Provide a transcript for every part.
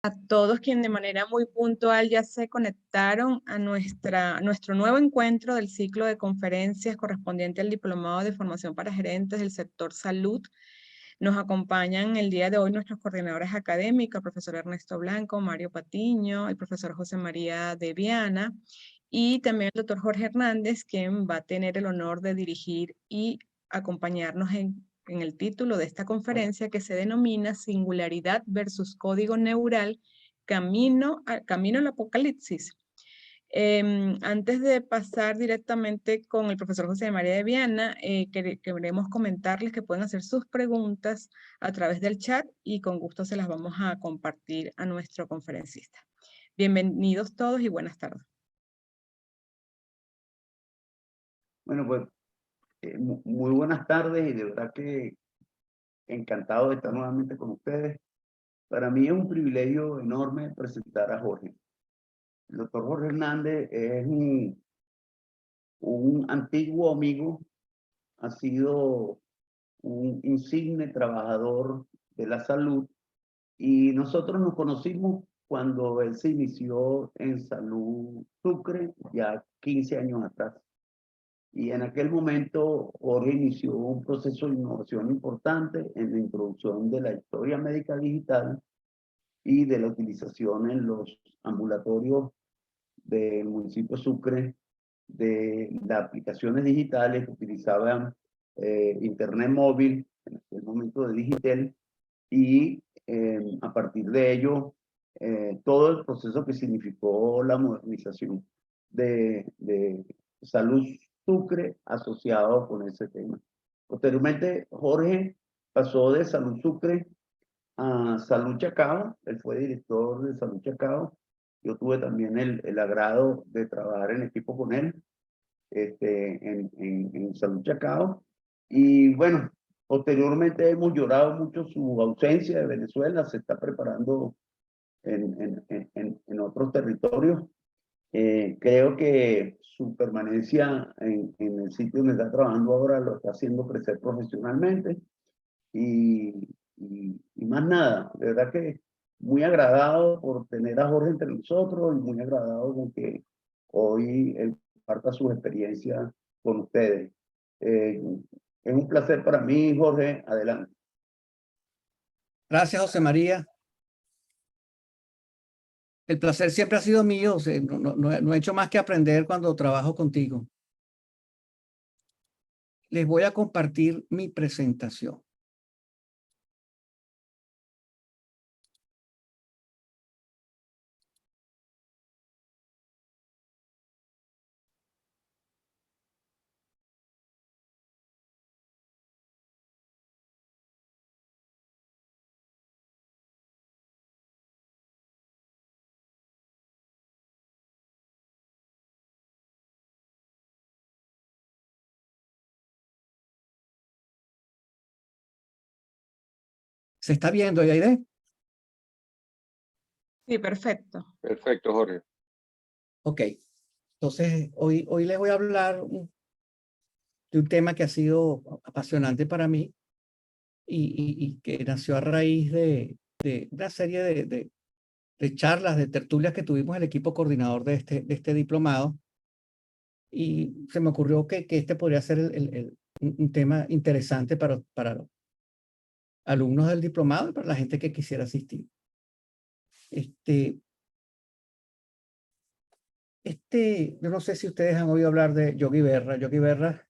A todos quienes de manera muy puntual ya se conectaron a nuestro nuevo encuentro del ciclo de conferencias correspondiente al Diplomado de Formación para Gerentes del Sector Salud. Nos acompañan el día de hoy nuestros coordinadores académicos, el profesor Ernesto Blanco, Mario Patiño, el profesor José María de Viana y también el doctor Jorge Hernández, quien va a tener el honor de dirigir y acompañarnos en el título de esta conferencia que se denomina Singularidad versus Código Neural, Camino al Apocalipsis. Antes de pasar directamente con el profesor José María de Viana, queremos comentarles que pueden hacer sus preguntas a través del chat y con gusto se las vamos a compartir a nuestro conferencista. Bienvenidos todos y buenas tardes. Bueno, pues muy buenas tardes y de verdad que encantado de estar nuevamente con ustedes. Para mí es un privilegio enorme presentar a Jorge. El doctor Jorge Hernández es un antiguo amigo, ha sido un insigne trabajador de la salud y nosotros nos conocimos cuando él se inició en Salud Sucre, ya 15 años atrás. Y en aquel momento Jorge inició un proceso de innovación importante en la introducción de la historia médica digital y de la utilización en los ambulatorios del municipio de Sucre de las aplicaciones digitales que utilizaban internet móvil, en aquel momento de Digitel, y a partir de ello todo el proceso que significó la modernización de Salud Sucre asociado con ese tema. Posteriormente, Jorge pasó de Salud Sucre a Salud Chacao. Él fue director de Salud Chacao. Yo tuve también el agrado de trabajar en equipo con él en Salud Chacao. Y bueno, posteriormente hemos llorado mucho su ausencia de Venezuela. Se está preparando en otros territorios. Creo que su permanencia en el sitio donde está trabajando ahora lo está haciendo crecer profesionalmente y, y más nada, de verdad que muy agradado por tener a Jorge entre nosotros y muy agradado con que hoy él comparta sus experiencias con ustedes. Es un placer para mí, Jorge, adelante. Gracias, José María. El placer siempre ha sido mío. O sea, no he hecho más que aprender cuando trabajo contigo. Les voy a compartir mi presentación. ¿Se está viendo, Yaide? Sí, perfecto. Perfecto, Jorge. Ok. Entonces, hoy les voy a hablar de un tema que ha sido apasionante para mí y que nació a raíz de una serie de charlas, de tertulias que tuvimos el equipo coordinador de este diplomado. Y se me ocurrió que este podría ser un tema interesante para los alumnos del diplomado y para la gente que quisiera asistir. Yo no sé si ustedes han oído hablar de Yogi Berra. Yogi Berra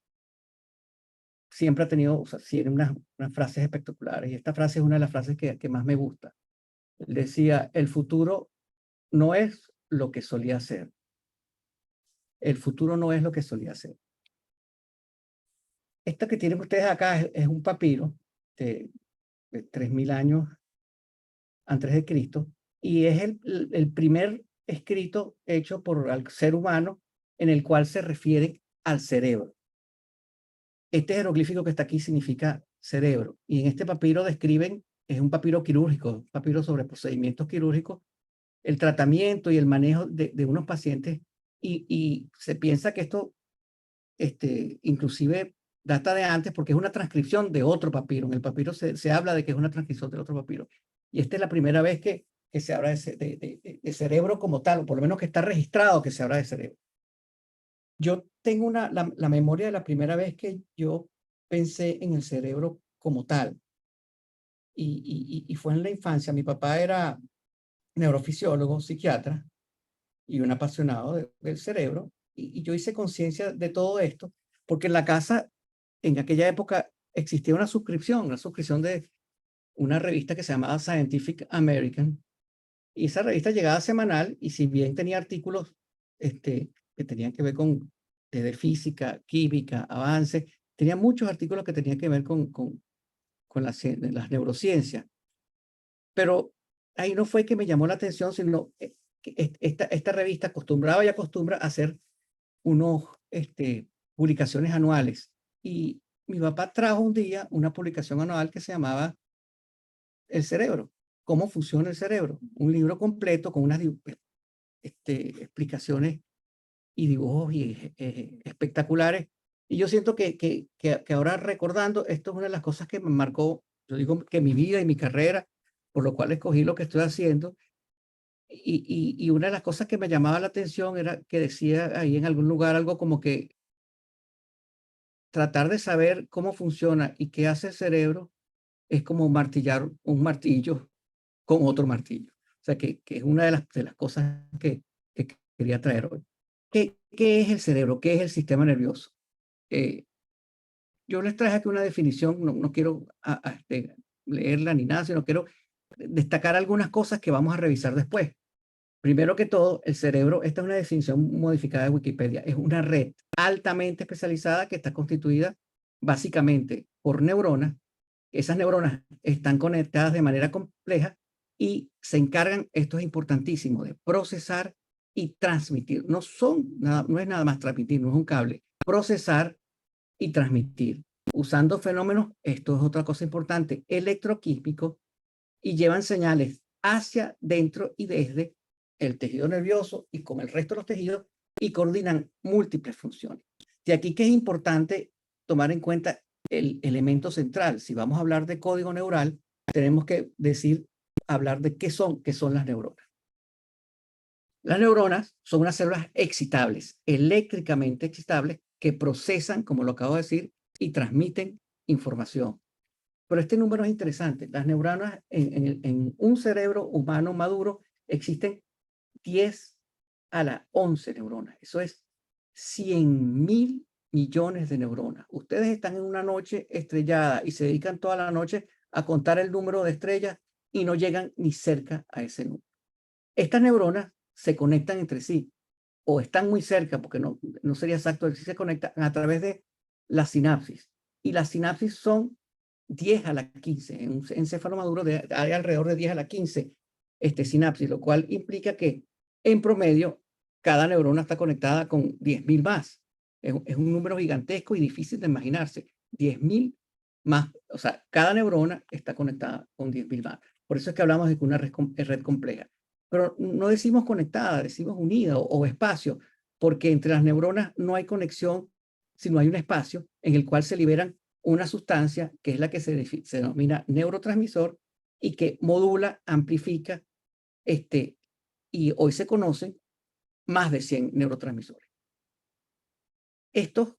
siempre ha tenido, o sea, tiene unas frases espectaculares, y esta frase es una de las frases que más me gusta. Él decía: el futuro no es lo que solía ser. El futuro no es lo que solía ser. Esta que tienen ustedes acá es un papiro de 3000 años antes de Cristo, y es el primer escrito hecho por el ser humano en el cual se refiere al cerebro. Este jeroglífico que está aquí significa cerebro, y en este papiro describen, es un papiro quirúrgico, un papiro sobre procedimientos quirúrgicos, el tratamiento y el manejo de unos pacientes, y se piensa que esto inclusive data de antes porque es una transcripción de otro papiro. En el papiro se habla de que es una transcripción de otro papiro. Y esta es la primera vez que que se habla de cerebro como tal, o por lo menos que está registrado que se habla de cerebro. Yo tengo la memoria de la primera vez que yo pensé en el cerebro como tal, y fue en la infancia. Mi papá era neurofisiólogo, psiquiatra, y un apasionado del cerebro, y yo hice conciencia de todo esto, porque en la casa, en aquella época, existía una suscripción de una revista que se llamaba Scientific American, y esa revista llegaba semanal, y si bien tenía artículos que tenían que ver con desde física, química, avance, tenía muchos artículos que tenían que ver con las neurociencias. Pero ahí no fue que me llamó la atención, sino que esta revista acostumbraba y acostumbra a hacer unos publicaciones anuales. Y mi papá trajo un día una publicación anual que se llamaba El cerebro, cómo funciona el cerebro. Un libro completo con unas explicaciones y dibujos espectaculares. Y yo siento que ahora recordando, esto es una de las cosas que me marcó, yo digo que mi vida y mi carrera, por lo cual escogí lo que estoy haciendo. Y una de las cosas que me llamaba la atención era que decía ahí en algún lugar algo como que tratar de saber cómo funciona y qué hace el cerebro es como martillar un martillo con otro martillo. O sea, que es una de las cosas que quería traer hoy. ¿Qué es el cerebro? ¿Qué es el sistema nervioso? Yo les traje aquí una definición, no quiero leerla ni nada, sino quiero destacar algunas cosas que vamos a revisar después. Primero que todo, el cerebro, esta es una definición modificada de Wikipedia, es una red altamente especializada que está constituida básicamente por neuronas. Esas neuronas están conectadas de manera compleja y se encargan, esto es importantísimo, de procesar y transmitir. No es nada más transmitir, no es un cable. Procesar y transmitir, usando fenómenos, esto es otra cosa importante, electroquímicos, y llevan señales hacia dentro y desde el tejido nervioso y con el resto de los tejidos y coordinan múltiples funciones. De aquí que es importante tomar en cuenta el elemento central. Si vamos a hablar de código neural, tenemos que hablar de qué son las neuronas. Las neuronas son unas células excitables, eléctricamente excitables, que procesan, como lo acabo de decir, y transmiten información. Pero este número es interesante. Las neuronas en un cerebro humano maduro existen 10 a la 11 neuronas. Eso es 100.000 millones de neuronas. Ustedes están en una noche estrellada y se dedican toda la noche a contar el número de estrellas y no llegan ni cerca a ese número. Estas neuronas se conectan entre sí o están muy cerca, porque no sería exacto, si se conectan a través de la sinapsis. Y las sinapsis son 10 a la 15. En un encéfalo maduro hay alrededor de 10 a la 15 sinapsis, lo cual implica que en promedio cada neurona está conectada con 10.000 más. Es un número gigantesco y difícil de imaginarse. 10.000 más, o sea, cada neurona está conectada con 10.000 más. Por eso es que hablamos de que una red compleja. Pero no decimos conectada, decimos unida o espacio, porque entre las neuronas no hay conexión, sino hay un espacio en el cual se liberan una sustancia que es la que se denomina neurotransmisor y que modula, amplifica, y hoy se conocen más de 100 neurotransmisores. Estos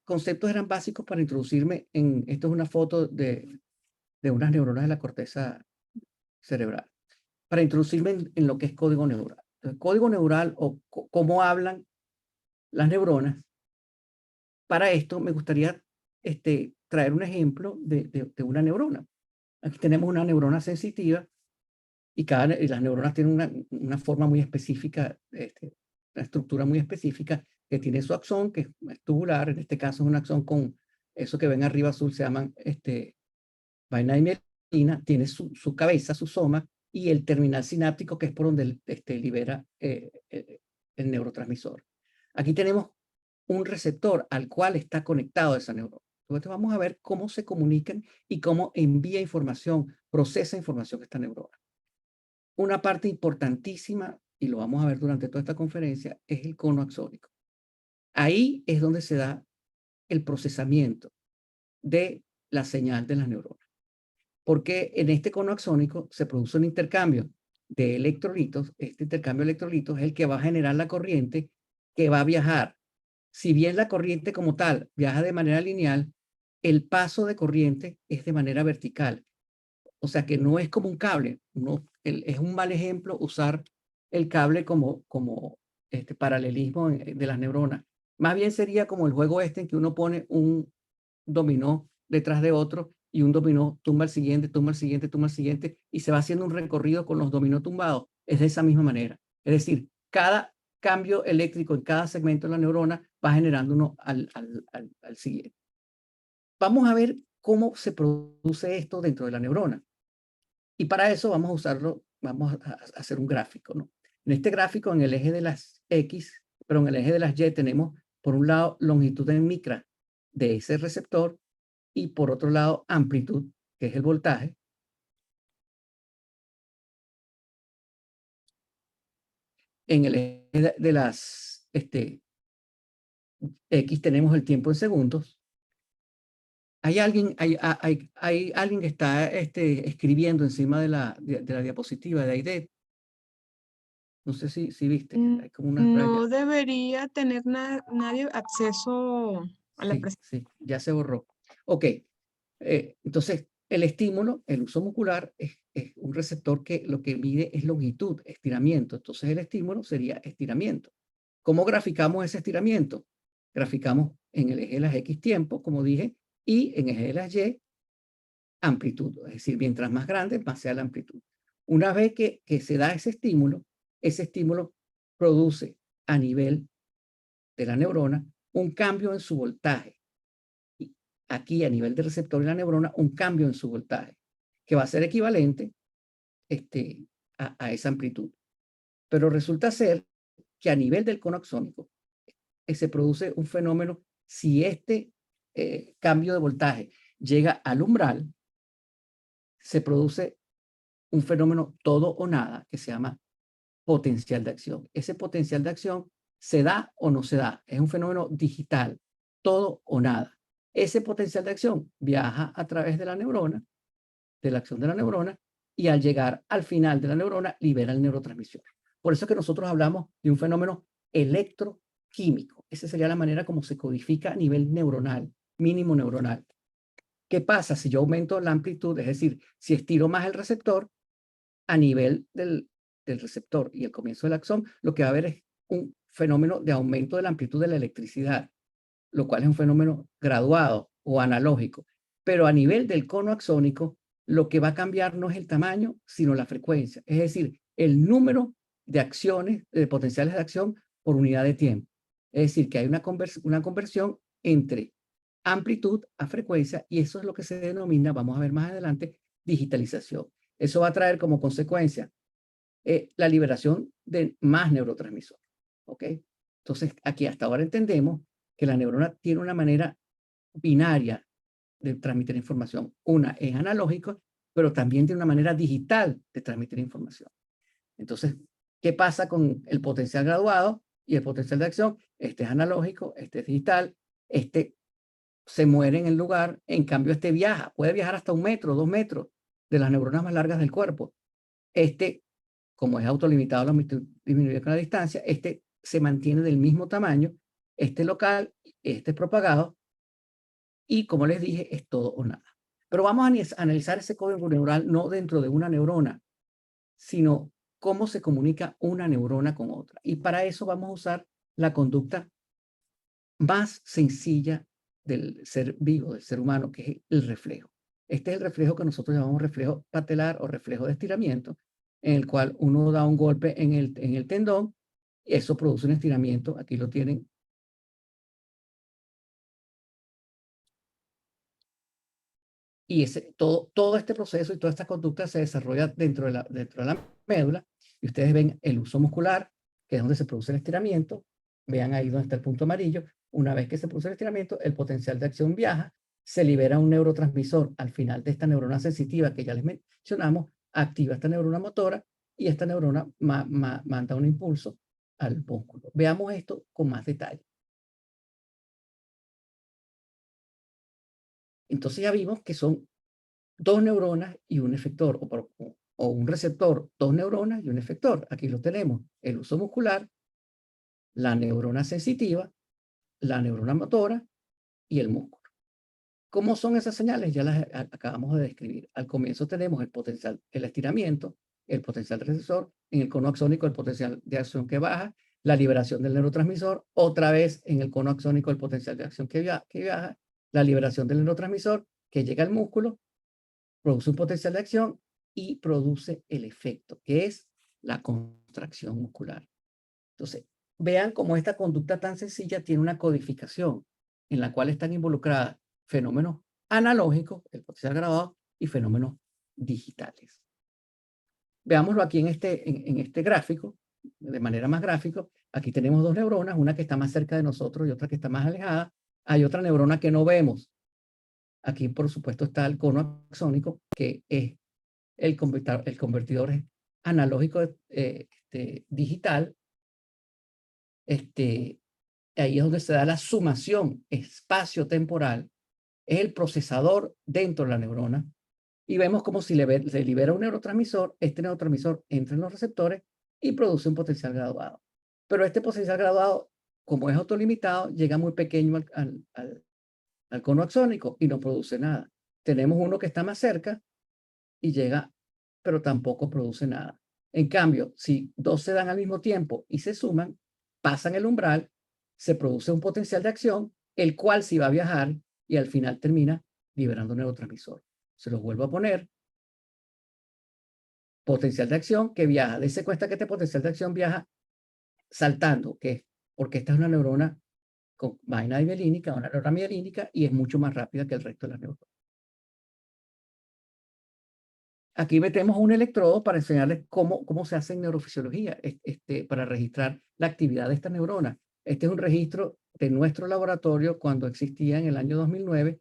conceptos eran básicos para introducirme esto es una foto de unas neuronas de la corteza cerebral, para introducirme en lo que es código neural. El código neural o cómo hablan las neuronas. Para esto me gustaría traer un ejemplo de una neurona. Aquí tenemos una neurona sensitiva y las neuronas tienen una forma muy específica, una estructura muy específica que tiene su axón, que es tubular, en este caso es un axón con eso que ven arriba azul, se llaman vaina y mielina, tiene su cabeza, su soma, y el terminal sináptico, que es por donde libera el neurotransmisor. Aquí tenemos un receptor al cual está conectado esa neurona. Entonces vamos a ver cómo se comunican y cómo envía información, procesa información esta neurona. Una parte importantísima, y lo vamos a ver durante toda esta conferencia, es el cono axónico. Ahí es donde se da el procesamiento de la señal de las neuronas. Porque en este cono axónico se produce un intercambio de electrolitos, este intercambio de electrolitos es el que va a generar la corriente que va a viajar. Si bien la corriente como tal viaja de manera lineal, el paso de corriente es de manera vertical. O sea que no es como un cable. Es un mal ejemplo usar el cable como paralelismo de las neuronas. Más bien sería como el juego este en que uno pone un dominó detrás de otro y un dominó tumba al siguiente, tumba al siguiente, tumba al siguiente y se va haciendo un recorrido con los dominó tumbados. Es de esa misma manera. Es decir, cada cambio eléctrico en cada segmento de la neurona va generando uno al siguiente. Vamos a ver cómo se produce esto dentro de la neurona. Y para eso vamos a usarlo, vamos a hacer un gráfico, ¿no? En este gráfico, en el eje de las X, pero en el eje de las Y tenemos, por un lado, longitud en micra de ese receptor y por otro lado, amplitud, que es el voltaje. En el eje de las X tenemos el tiempo en segundos. Hay alguien que está escribiendo encima de la diapositiva de AIDED. No sé si viste, hay como unas rayas. No debería tener nadie acceso a la presentación. Sí, ya se borró. Ok, entonces el estímulo, el uso muscular, es un receptor que lo que mide es longitud, estiramiento. Entonces el estímulo sería estiramiento. ¿Cómo graficamos ese estiramiento? Graficamos en el eje de las X tiempo, como dije, y en el eje de las Y amplitud. Es decir, mientras más grande, más sea la amplitud. Una vez que se da ese estímulo produce a nivel de la neurona un cambio en su voltaje. Y aquí a nivel del receptor de la neurona, un cambio en su voltaje, que va a ser equivalente a esa amplitud. Pero resulta ser que a nivel del cono axónico se produce un fenómeno, si este cambio de voltaje llega al umbral, se produce un fenómeno todo o nada que se llama potencial de acción. Ese potencial de acción se da o no se da. Es un fenómeno digital, todo o nada. Ese potencial de acción viaja a través de la neurona, de la acción de la neurona, y al llegar al final de la neurona libera el neurotransmisor. Por eso es que nosotros hablamos de un fenómeno electroquímico. Esa sería la manera como se codifica a nivel neuronal, mínimo neuronal. ¿Qué pasa si yo aumento la amplitud? Es decir, si estiro más el receptor, a nivel del receptor y el comienzo del axón, lo que va a haber es un fenómeno de aumento de la amplitud de la electricidad, lo cual es un fenómeno graduado o analógico. Pero a nivel del cono axónico, lo que va a cambiar no es el tamaño, sino la frecuencia. Es decir, el número de acciones, de potenciales de acción por unidad de tiempo. Es decir, que hay una conversión entre amplitud a frecuencia y eso es lo que se denomina, vamos a ver más adelante, digitalización. Eso va a traer como consecuencia la liberación de más neurotransmisores. ¿Ok? Entonces, aquí hasta ahora entendemos que la neurona tiene una manera binaria de transmitir información. Una es analógico, pero también tiene una manera digital de transmitir información. Entonces, ¿qué pasa con el potencial graduado y el potencial de acción? Este es analógico, este es digital, este se muere en el lugar, en cambio este viaja, puede viajar hasta 1 metro, 2 metros de las neuronas más largas del cuerpo. Este, como es autolimitado la amplitud disminuida con la distancia, este se mantiene del mismo tamaño, este local, este es propagado, y como les dije, es todo o nada. Pero vamos a analizar ese código neural no dentro de una neurona, sino cómo se comunica una neurona con otra. Y para eso vamos a usar la conducta más sencilla del ser vivo, del ser humano, que es el reflejo. Este es el reflejo que nosotros llamamos reflejo patelar o reflejo de estiramiento, en el cual uno da un golpe en el tendón, y eso produce un estiramiento. Aquí lo tienen. Y todo este proceso y toda esta conducta se desarrolla dentro de la médula. Y ustedes ven el uso muscular, que es donde se produce el estiramiento. Vean ahí donde está el punto amarillo. Una vez que se produce el estiramiento, el potencial de acción viaja, se libera un neurotransmisor al final de esta neurona sensitiva que ya les mencionamos, activa esta neurona motora y esta neurona manda un impulso al músculo. Veamos esto con más detalle. Entonces ya vimos que son 2 neuronas y un efector, o o un receptor, dos neuronas y un efector. Aquí lo tenemos, el uso muscular, la neurona sensitiva, la neurona motora y el músculo. ¿Cómo son esas señales? Ya las acabamos de describir. Al comienzo tenemos el potencial, el estiramiento, el potencial receptor, en el cono axónico el potencial de acción que baja, la liberación del neurotransmisor, otra vez en el cono axónico el potencial de acción que baja, la liberación del neurotransmisor que llega al músculo, produce un potencial de acción y produce el efecto, que es la contracción muscular. Entonces, vean cómo esta conducta tan sencilla tiene una codificación en la cual están involucradas fenómenos analógicos, el potencial grabado, y fenómenos digitales. Veámoslo aquí en este gráfico, de manera más gráfica. Aquí tenemos dos neuronas, una que está más cerca de nosotros y otra que está más alejada. Hay otra neurona que no vemos. Aquí, por supuesto, está el cono axónico, que es el convertidor analógico digital. Ahí es donde se da la sumación espacio-temporal. Es el procesador dentro de la neurona. Y vemos como si se libera un neurotransmisor, este neurotransmisor entra en los receptores y produce un potencial graduado. Pero este potencial graduado, como es autolimitado, llega muy pequeño al cono axónico y no produce nada. Tenemos uno que está más cerca y llega, pero tampoco produce nada. En cambio, si dos se dan al mismo tiempo y se suman, pasan el umbral, se produce un potencial de acción, el cual sí va a viajar y al final termina liberando un neurotransmisor. Se los vuelvo a poner. Potencial de acción que viaja. Dese cuenta que este potencial de acción viaja saltando, porque esta es una neurona con vaina mielínica, una neurona mielínica, y es mucho más rápida que el resto de las neuronas. Aquí metemos un electrodo para enseñarles cómo se hace en neurofisiología, para registrar la actividad de esta neurona. Este es un registro de nuestro laboratorio cuando existía en el año 2009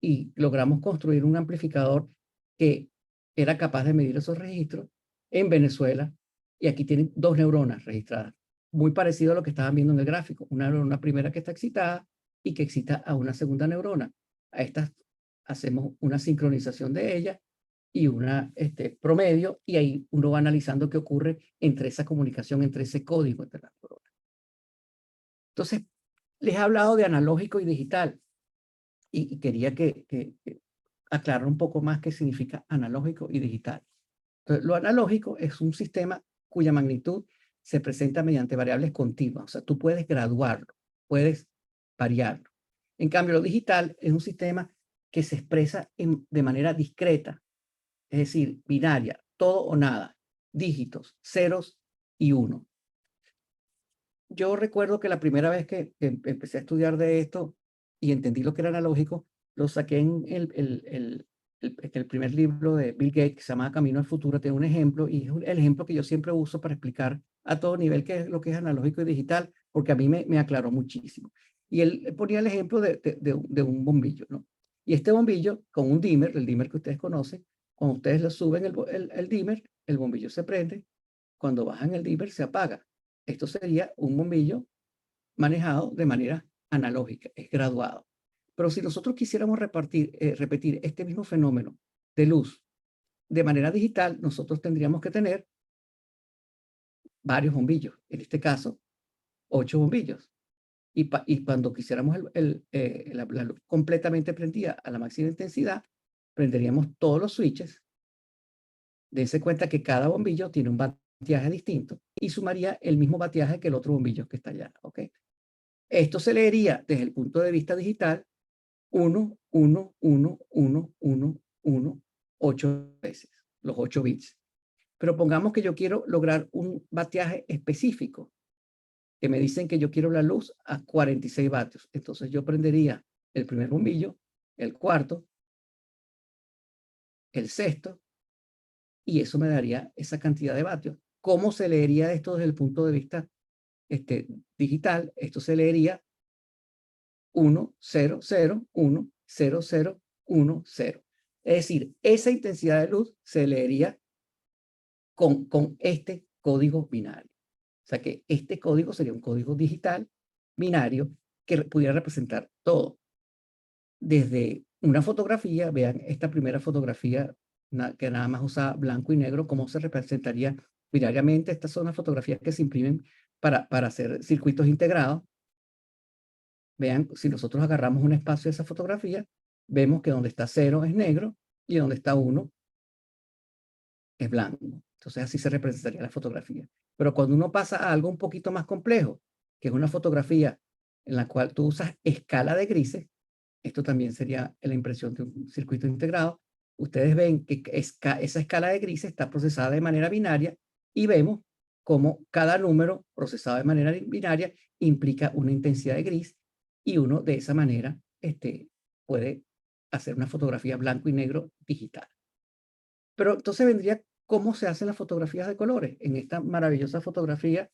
y logramos construir un amplificador que era capaz de medir esos registros en Venezuela. Y aquí tienen dos neuronas registradas, muy parecido a lo que estaban viendo en el gráfico. Una neurona primera que está excitada y que excita a una segunda neurona. A estas hacemos una sincronización de ellas y una promedio, y ahí uno va analizando qué ocurre entre esa comunicación, entre ese código entre las neuronas. Entonces, les he hablado de analógico y digital, y quería que aclarar un poco más qué significa analógico y digital. Entonces, lo analógico es un sistema cuya magnitud se presenta mediante variables continuas, o sea, tú puedes graduarlo, puedes variarlo. En cambio, lo digital es un sistema que se expresa de manera discreta, es decir, binaria, todo o nada, dígitos, ceros y uno. Yo recuerdo que la primera vez que empecé a estudiar de esto y entendí lo que era analógico, lo saqué en el primer libro de Bill Gates, que se llama Camino al Futuro. Tiene un ejemplo, y es el ejemplo que yo siempre uso para explicar a todo nivel qué es lo que es analógico y digital, porque a mí me aclaró muchísimo. Y él ponía el ejemplo de un bombillo, ¿no? Y este bombillo, con un dimmer, el dimmer que ustedes conocen, cuando ustedes lo suben el dimmer, el bombillo se prende. Cuando bajan el dimmer, se apaga. Esto sería un bombillo manejado de manera analógica, es graduado. Pero si nosotros quisiéramos repetir este mismo fenómeno de luz de manera digital, nosotros tendríamos que tener varios bombillos, en este caso, 8 bombillos. Y cuando quisiéramos la luz completamente prendida a la máxima intensidad, prenderíamos todos los switches. Dense cuenta que cada bombillo tiene un bateaje distinto y sumaría el mismo bateaje que el otro bombillo que está allá, ¿ok? Esto se leería desde el punto de vista digital 1, 1, 1, 1, 1, 1, 8 veces, los 8 bits. Pero pongamos que yo quiero lograr un bateaje específico, que me dicen que yo quiero la luz a 46 vatios. Entonces yo prendería el primer bombillo, el cuarto, el sexto, y eso me daría esa cantidad de vatios. ¿Cómo se leería esto desde el punto de vista digital? Esto se leería 1, 0, 0, 1, 0, 0, 1, 0. Es decir, esa intensidad de luz se leería con este código binario. O sea que este código sería un código digital binario que pudiera representar todo. Desde una fotografía, vean esta primera fotografía que nada más usa blanco y negro, ¿cómo se representaría binariamente? Estas son las fotografías que se imprimen para hacer circuitos integrados. Vean, si nosotros agarramos un espacio de esa fotografía, vemos que donde está 0 es negro y donde está 1 es blanco. Entonces así se representaría la fotografía. Pero cuando uno pasa a algo un poquito más complejo, que es una fotografía en la cual tú usas escala de grises, esto también sería la impresión de un circuito integrado. Ustedes ven que esa escala de grises está procesada de manera binaria y vemos cómo cada número procesado de manera binaria implica una intensidad de gris y uno de esa manera puede hacer una fotografía blanco y negro digital. Pero entonces vendría cómo se hacen las fotografías de colores. En esta maravillosa fotografía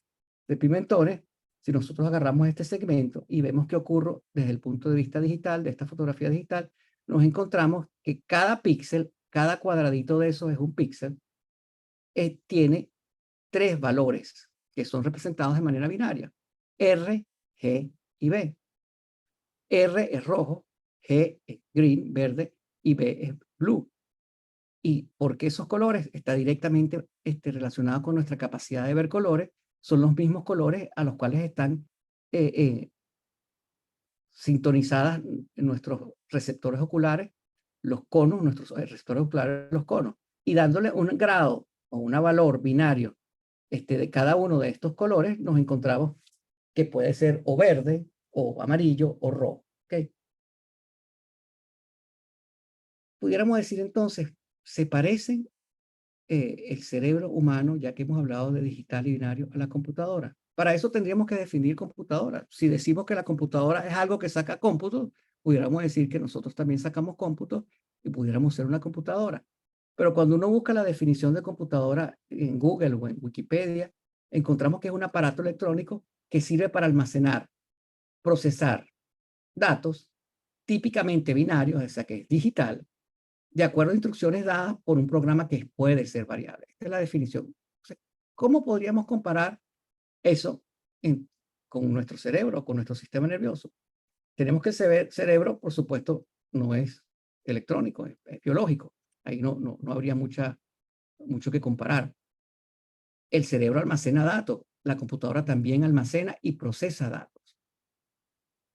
de Pimentones, si nosotros agarramos este segmento y vemos qué ocurre desde el punto de vista digital, de esta fotografía digital, nos encontramos que cada píxel, cada cuadradito de eso es un píxel, tiene 3 valores que son representados de manera binaria: R, G y B. R es rojo, G es green, verde, y B es blue. Y porque esos colores están directamente relacionados con nuestra capacidad de ver colores, son los mismos colores a los cuales están sintonizadas nuestros receptores oculares, los conos, nuestros receptores oculares, los conos, y dándole un grado o un valor binario de cada uno de estos colores, nos encontramos que puede ser o verde, o amarillo, o rojo. ¿Okay? Pudiéramos decir entonces, se parecen el cerebro humano, ya que hemos hablado de digital y binario, a la computadora. Para eso tendríamos que definir computadora. Si decimos que la computadora es algo que saca cómputos, pudiéramos decir que nosotros también sacamos cómputos y pudiéramos ser una computadora. Pero cuando uno busca la definición de computadora en Google o en Wikipedia, encontramos que es un aparato electrónico que sirve para almacenar, procesar datos típicamente binarios, o sea que es digital, de acuerdo a instrucciones dadas por un programa que puede ser variable. Esta es la definición. ¿Cómo podríamos comparar eso con nuestro cerebro, con nuestro sistema nervioso? Tenemos que el cerebro, por supuesto, no es electrónico, es biológico. Ahí no habría mucho que comparar. El cerebro almacena datos, la computadora también almacena y procesa datos.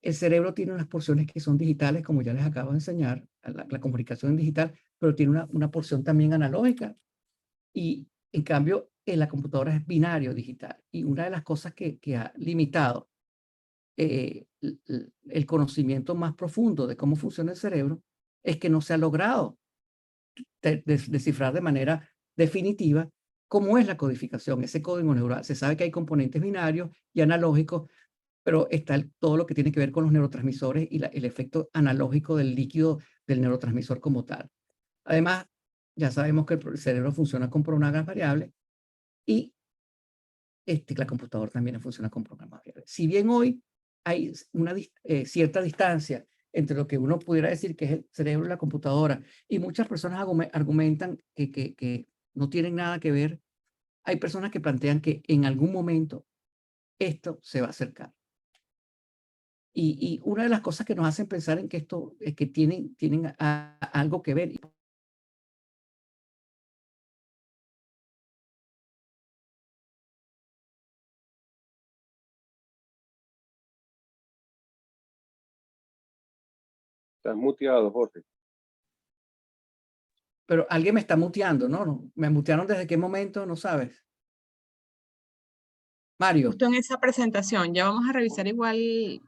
El cerebro tiene unas porciones que son digitales, como ya les acabo de enseñar, la comunicación digital, pero tiene una porción también analógica. Y en cambio, en la computadora es binario digital. Y una de las cosas que ha limitado el conocimiento más profundo de cómo funciona el cerebro es que no se ha logrado descifrar de manera definitiva cómo es la codificación, ese código neural. Se sabe que hay componentes binarios y analógicos, pero está todo lo que tiene que ver con los neurotransmisores y el efecto analógico del líquido del neurotransmisor como tal. Además, ya sabemos que el cerebro funciona con programas variables y la computadora también funciona con programas variables. Si bien hoy hay una cierta distancia entre lo que uno pudiera decir que es el cerebro y la computadora, y muchas personas argumentan que no tienen nada que ver, hay personas que plantean que en algún momento esto se va a acercar. Y una de las cosas que nos hacen pensar en que esto es que tienen algo que ver. Estás muteado, Jorge. Pero alguien me está muteando, ¿no? ¿Me mutearon desde qué momento? ¿No sabes? Mario. Justo en esa presentación, ya vamos a revisar igual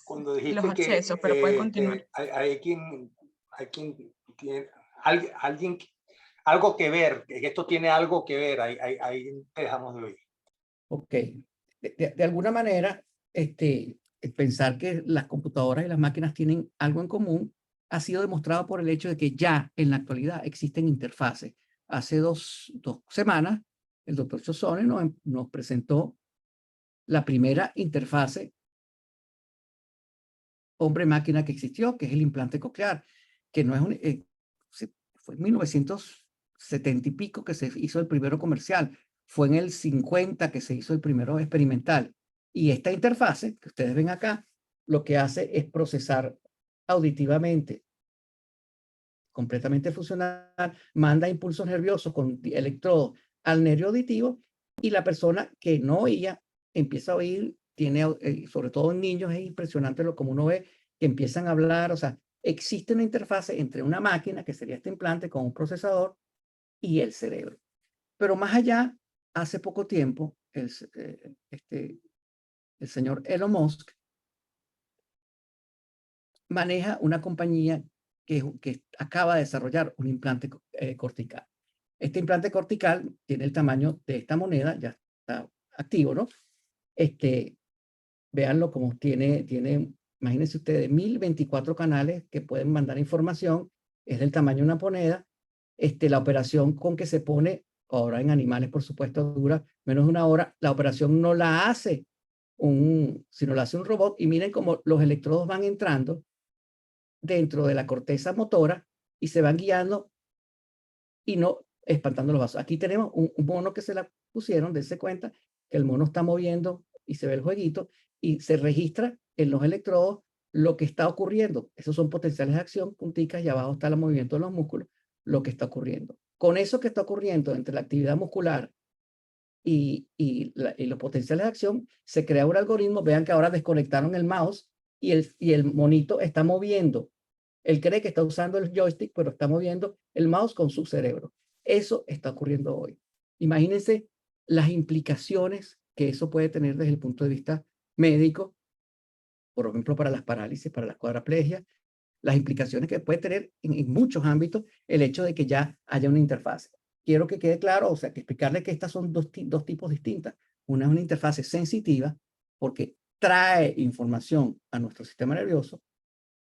cuando dijiste los accesos, pero puede continuar. Hay quien tiene algo que ver, que esto tiene algo que ver, ahí te dejamos de oír. Ok. De alguna manera, pensar que las computadoras y las máquinas tienen algo en común ha sido demostrado por el hecho de que ya en la actualidad existen interfaces. Hace dos semanas, el doctor Chosone nos presentó la primera interfase hombre-máquina que existió, que es el implante coclear, que no es fue en 1970 y pico que se hizo el primero comercial, fue en el 50 que se hizo el primero experimental. Y esta interfase que ustedes ven acá, lo que hace es procesar auditivamente completamente funcional, manda impulsos nerviosos con electrodos al nervio auditivo y la persona que no oía empieza a oír, tiene, sobre todo en niños, es impresionante lo como uno ve que empiezan a hablar, o sea, existe una interfase entre una máquina, que sería este implante con un procesador, y el cerebro. Pero más allá, hace poco tiempo, el señor Elon Musk maneja una compañía que acaba de desarrollar un implante cortical. Este implante cortical tiene el tamaño de esta moneda, ya está activo, ¿no? Véanlo como tiene, imagínense ustedes, 1024 canales que pueden mandar información, es del tamaño de una moneda. La operación con que se pone, ahora en animales, por supuesto, dura menos de una hora. La operación no la hace sino la hace un robot, y miren cómo los electrodos van entrando dentro de la corteza motora y se van guiando y no espantando los vasos. Aquí tenemos un mono que se la pusieron, dense cuenta que el mono está moviendo y se ve el jueguito y se registra en los electrodos lo que está ocurriendo. Esos son potenciales de acción, punticas, y abajo está el movimiento de los músculos, lo que está ocurriendo. Con eso que está ocurriendo entre la actividad muscular y los potenciales de acción, se crea un algoritmo. Vean que ahora desconectaron el mouse y el monito está moviendo. Él cree que está usando el joystick, pero está moviendo el mouse con su cerebro. Eso está ocurriendo hoy. Imagínense las implicaciones que eso puede tener desde el punto de vista médico, por ejemplo, para las parálisis, para las cuadraplegias, las implicaciones que puede tener en muchos ámbitos el hecho de que ya haya una interfase. Quiero que quede claro, o sea, que explicarle que estas son dos tipos distintas. Una es una interfase sensitiva, porque trae información a nuestro sistema nervioso,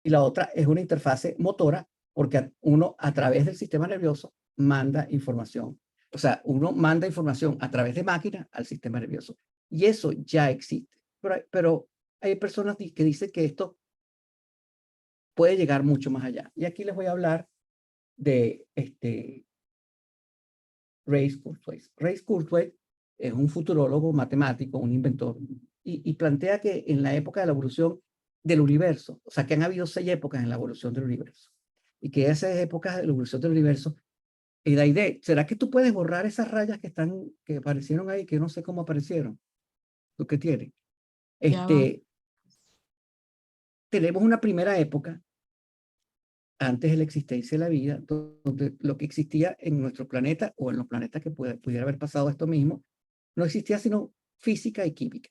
y la otra es una interfase motora, porque uno a través del sistema nervioso manda información. O sea, uno manda información a través de máquina al sistema nervioso. Y eso ya existe. Pero hay personas que dicen que esto puede llegar mucho más allá. Y aquí les voy a hablar de Ray Kurzweil. Ray Kurzweil es un futurólogo, matemático, un inventor, y plantea que en la época de la evolución del universo, o sea, que han habido 6 épocas en la evolución del universo, y que esas épocas de la evolución del universo, y la idea, ¿será que tú puedes borrar esas rayas que aparecieron ahí, que no sé cómo aparecieron? ¿Tú qué tienes? Tenemos una primera época, antes de la existencia de la vida, donde lo que existía en nuestro planeta o en los planetas que pudiera haber pasado esto mismo, no existía sino física y química.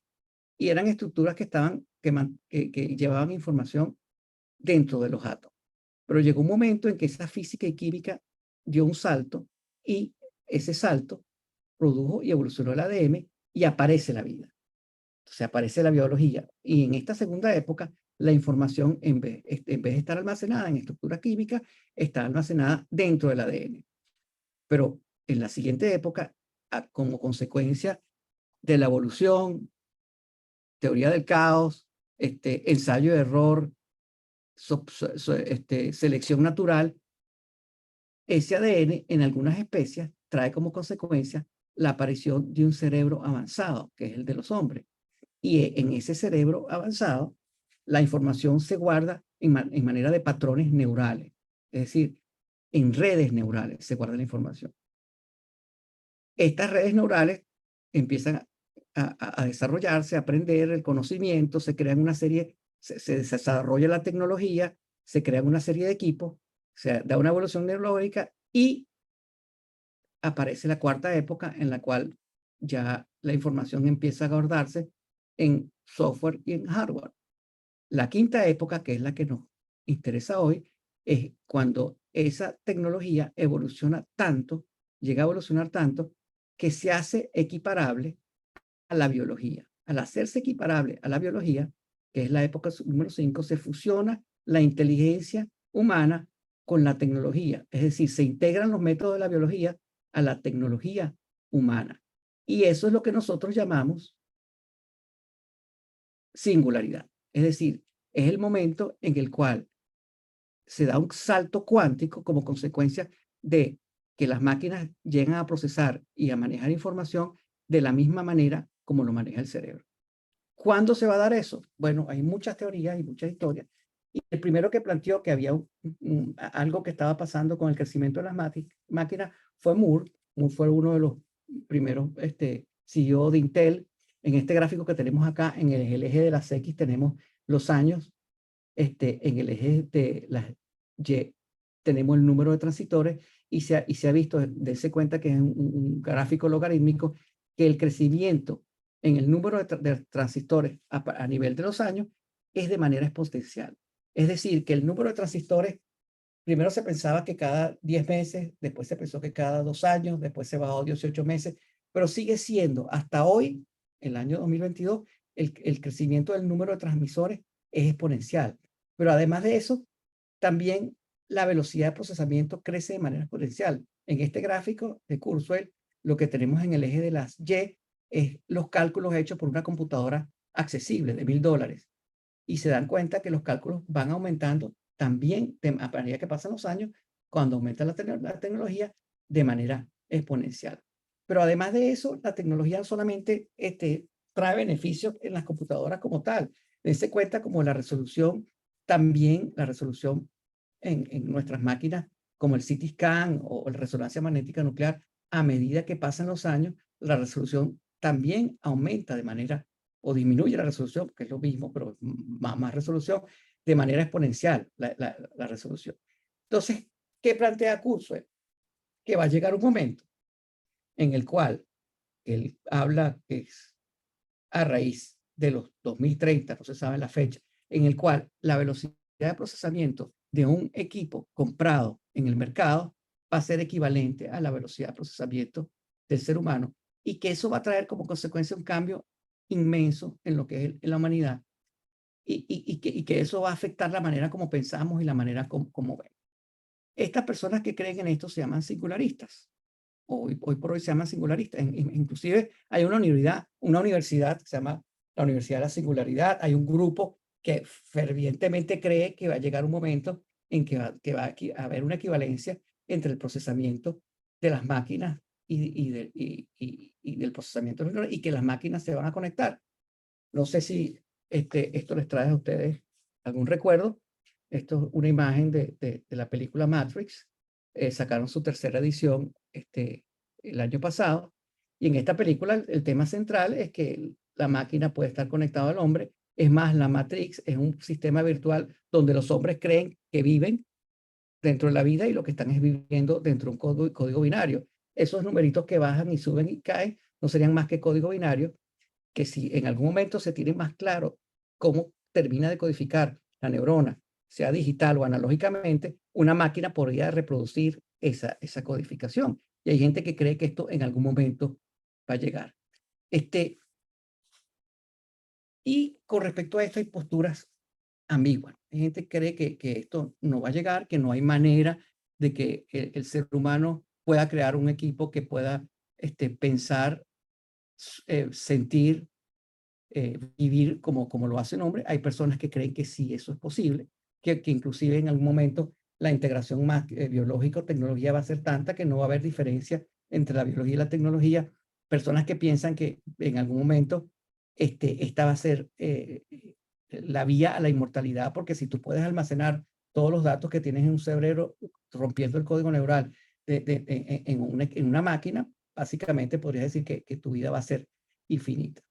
Y eran estructuras que llevaban información dentro de los átomos. Pero llegó un momento en que esa física y química dio un salto, y ese salto produjo y evolucionó el ADN, y aparece la vida. Entonces aparece la biología. Y en esta segunda época, la información, en vez de estar almacenada en estructura química, está almacenada dentro del ADN. Pero en la siguiente época, como consecuencia de la evolución, teoría del caos, ensayo de error, selección natural, ese ADN en algunas especies trae como consecuencia la aparición de un cerebro avanzado, que es el de los hombres. Y en ese cerebro avanzado, la información se guarda en manera de patrones neurales, es decir, en redes neurales se guarda la información. Estas redes neurales empiezan a desarrollarse, a aprender el conocimiento, se crean una serie, se desarrolla la tecnología, se crean una serie de equipos, se da una evolución neurológica, y aparece la cuarta época, en la cual ya la información empieza a guardarse en software y en hardware. La quinta época, que es la que nos interesa hoy, es cuando esa tecnología evoluciona tanto, llega a evolucionar tanto, que se hace equiparable a la biología. Al hacerse equiparable a la biología, que es la época número 5, se fusiona la inteligencia humana con la tecnología. Es decir, se integran los métodos de la biología a la tecnología humana. Y eso es lo que nosotros llamamos singularidad. Es decir, es el momento en el cual se da un salto cuántico como consecuencia de que las máquinas llegan a procesar y a manejar información de la misma manera como lo maneja el cerebro. ¿Cuándo se va a dar eso? Bueno, hay muchas teorías y muchas historias Y el primero que planteó que había algo que estaba pasando con el crecimiento de las máquinas fue Moore. Moore fue uno de los primeros CEO de Intel. En este gráfico que tenemos acá, en el eje de las X tenemos los años, en el eje de las Y tenemos el número de transistores, y se ha visto, dése cuenta que es un gráfico logarítmico, que el crecimiento en el número de transistores a nivel de los años es de manera exponencial. Es decir, que el número de transistores, primero se pensaba que cada 10 meses, después se pensó que cada 2 años, después se bajó a 18 meses, pero sigue siendo hasta hoy, el año 2022, el crecimiento del número de transmisores es exponencial. Pero además de eso, también la velocidad de procesamiento crece de manera exponencial. En este gráfico de Kurzweil, lo que tenemos en el eje de las Y es los cálculos hechos por una computadora accesible de $1000. Y se dan cuenta que los cálculos van aumentando también a medida que pasan los años, cuando aumenta la tecnología de manera exponencial. Pero además de eso, la tecnología no solamente trae beneficios en las computadoras como tal. Dense cuenta como la resolución, también la resolución en nuestras máquinas, como el CT scan o la resonancia magnética nuclear, a medida que pasan los años, la resolución también aumenta de manera, o disminuye la resolución, que es lo mismo, pero más resolución, de manera exponencial la resolución. Entonces, ¿qué plantea Kurzweil? Que va a llegar un momento en el cual él habla que es a raíz de los 2030, no se sabe la fecha, en el cual la velocidad de procesamiento de un equipo comprado en el mercado va a ser equivalente a la velocidad de procesamiento del ser humano, y que eso va a traer como consecuencia un cambio inmenso en lo que es en la humanidad, y que eso va a afectar la manera como pensamos y la manera como vemos. Estas personas que creen en esto se llaman singularistas. Hoy por hoy se llaman singularistas. Inclusive hay una universidad que se llama la Universidad de la Singularidad. Hay un grupo que fervientemente cree que va a llegar un momento en que va a haber una equivalencia entre el procesamiento de las máquinas y del procesamiento y que las máquinas se van a conectar. No sé si esto les trae a ustedes algún recuerdo. Esto es una imagen de la película Matrix. Sacaron su tercera edición el año pasado. Y en esta película el tema central es que la máquina puede estar conectada al hombre. Es más, la Matrix es un sistema virtual donde los hombres creen que viven dentro de la vida y lo que están es viviendo dentro de un código binario. Esos numeritos que bajan y suben y caen no serían más que código binario, que si en algún momento se tiene más claro cómo termina de codificar la neurona, sea digital o analógicamente, una máquina podría reproducir esa codificación. Y hay gente que cree que esto en algún momento va a llegar. Y con respecto a esto hay posturas ambiguas. Hay gente que cree que esto no va a llegar, que no hay manera de que el ser humano pueda crear un equipo que pueda pensar, sentir, vivir como lo hace un hombre. Hay personas que creen que sí, eso es posible, que inclusive en algún momento la integración más biológica o tecnología va a ser tanta que no va a haber diferencia entre la biología y la tecnología. Personas que piensan que en algún momento esta va a ser la vía a la inmortalidad, porque si tú puedes almacenar todos los datos que tienes en un cerebro, rompiendo el código neural en una máquina, básicamente podrías decir que tu vida va a ser infinita.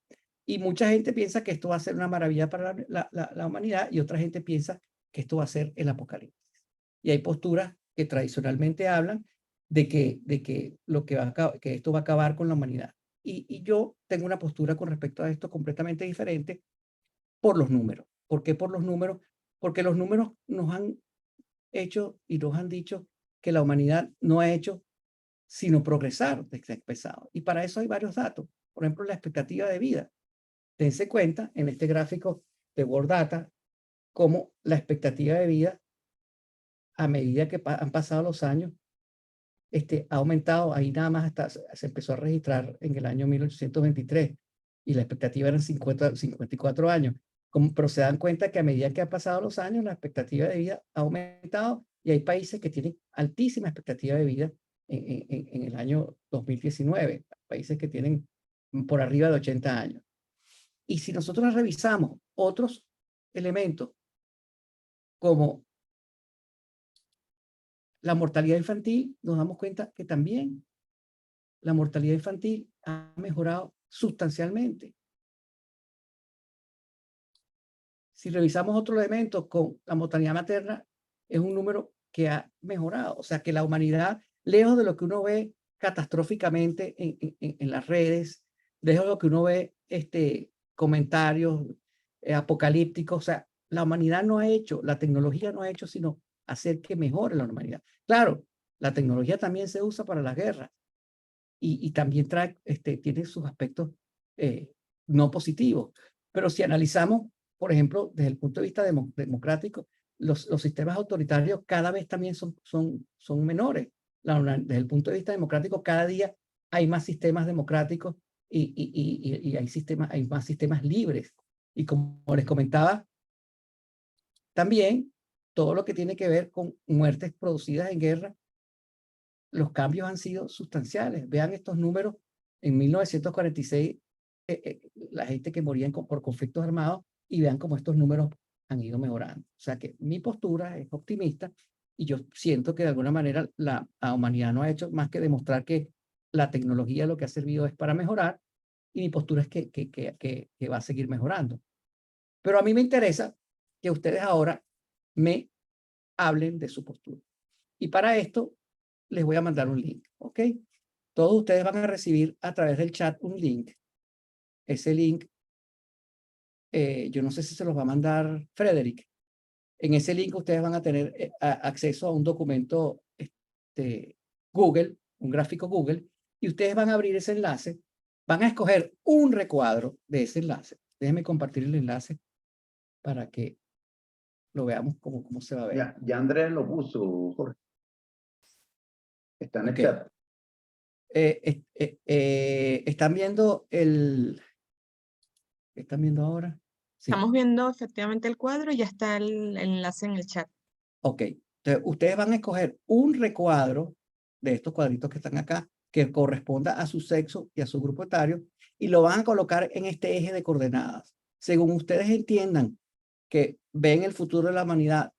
Y mucha gente piensa que esto va a ser una maravilla para la humanidad, y otra gente piensa que esto va a ser el apocalipsis. Y hay posturas que tradicionalmente hablan de que esto va a acabar con la humanidad. Y yo tengo una postura con respecto a esto completamente diferente por los números. ¿Por qué por los números? Porque los números nos han hecho y nos han dicho que la humanidad no ha hecho sino progresar desde el pasado. Y para eso hay varios datos. Por ejemplo, la expectativa de vida. Dense cuenta en este gráfico de World Data cómo la expectativa de vida, a medida que han pasado los años, ha aumentado. Ahí nada más hasta se empezó a registrar en el año 1823 y la expectativa eran 54 años. Pero se dan cuenta que a medida que han pasado los años, la expectativa de vida ha aumentado, y hay países que tienen altísima expectativa de vida en el año 2019, países que tienen por arriba de 80 años. Y si nosotros revisamos otros elementos como la mortalidad infantil, nos damos cuenta que también la mortalidad infantil ha mejorado sustancialmente. Si revisamos otros elementos con la mortalidad materna, es un número que ha mejorado. O sea que la humanidad, lejos de lo que uno ve catastróficamente en las redes, lejos de lo que uno ve comentarios apocalípticos, o sea, la humanidad no ha hecho, la tecnología no ha hecho sino hacer que mejore la humanidad. Claro, la tecnología también se usa para las guerras y también trae, tiene sus aspectos no positivos. Pero si analizamos, por ejemplo, desde el punto de vista democrático, los sistemas autoritarios cada vez también son menores. Desde el punto de vista democrático, cada día hay más sistemas democráticos y hay más sistemas libres. Y como les comentaba, también todo lo que tiene que ver con muertes producidas en guerra, los cambios han sido sustanciales. Vean estos números. En 1946, la gente que moría por conflictos armados, y vean cómo estos números han ido mejorando. O sea que mi postura es optimista y yo siento que de alguna manera la humanidad no ha hecho más que demostrar que la tecnología lo que ha servido es para mejorar, y mi postura es que va a seguir mejorando. Pero a mí me interesa que ustedes ahora me hablen de su postura. Y para esto les voy a mandar un link, ¿ok? Todos ustedes van a recibir a través del chat un link. Ese link, yo no sé si se los va a mandar Frederick. En ese link ustedes van a tener acceso a un documento Google, un gráfico Google, y ustedes van a abrir ese enlace, van a escoger un recuadro de ese enlace. Déjenme compartir el enlace para que lo veamos cómo se va a ver. Ya Andrés lo puso, Jorge. Está en el Okay. chat. ¿Están viendo ¿Están viendo ahora? Sí. Estamos viendo efectivamente el cuadro y ya está el enlace en el chat. Ok. Entonces, ustedes van a escoger un recuadro de estos cuadritos que están acá que corresponda a su sexo y a su grupo etario y lo van a colocar en este eje de coordenadas. Según ustedes entiendan que ven el futuro de la humanidad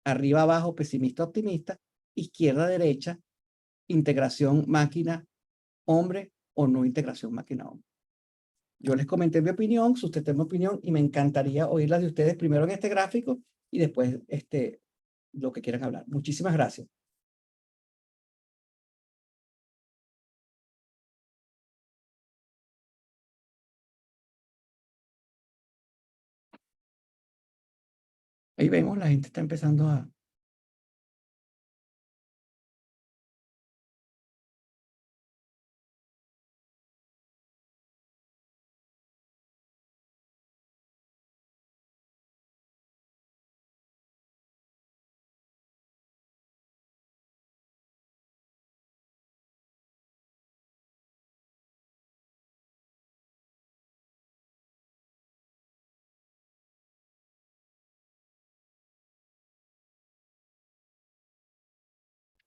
arriba, abajo, pesimista, optimista, izquierda, derecha, integración máquina-hombre o no integración máquina-hombre. Yo les comenté mi opinión, sustenté mi opinión y me encantaría oírla de ustedes primero en este gráfico y después lo que quieran hablar. Muchísimas gracias. Ahí vemos, la gente está empezando a...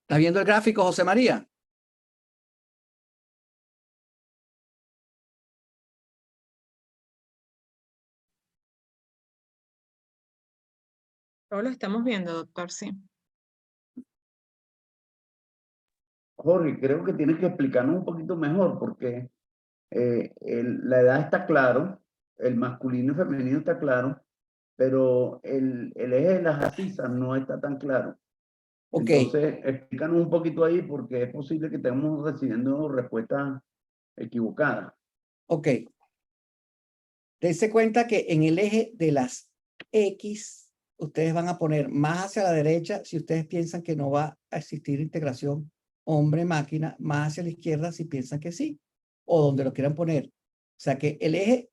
¿Estás viendo el gráfico, José María? Todos lo estamos viendo, doctor, sí. Jorge, creo que tienes que explicarnos un poquito mejor porque la edad está claro, el masculino y femenino está claro, pero el eje de las abscisas no está tan claro. Ok, Entonces, explícanos un poquito ahí porque es posible que estemos recibiendo respuestas equivocadas. ok. Dense cuenta que en el eje de las X, ustedes van a poner más hacia la derecha si ustedes piensan que no va a existir integración hombre-máquina, más hacia la izquierda si piensan que sí, o donde lo quieran poner. O sea que el eje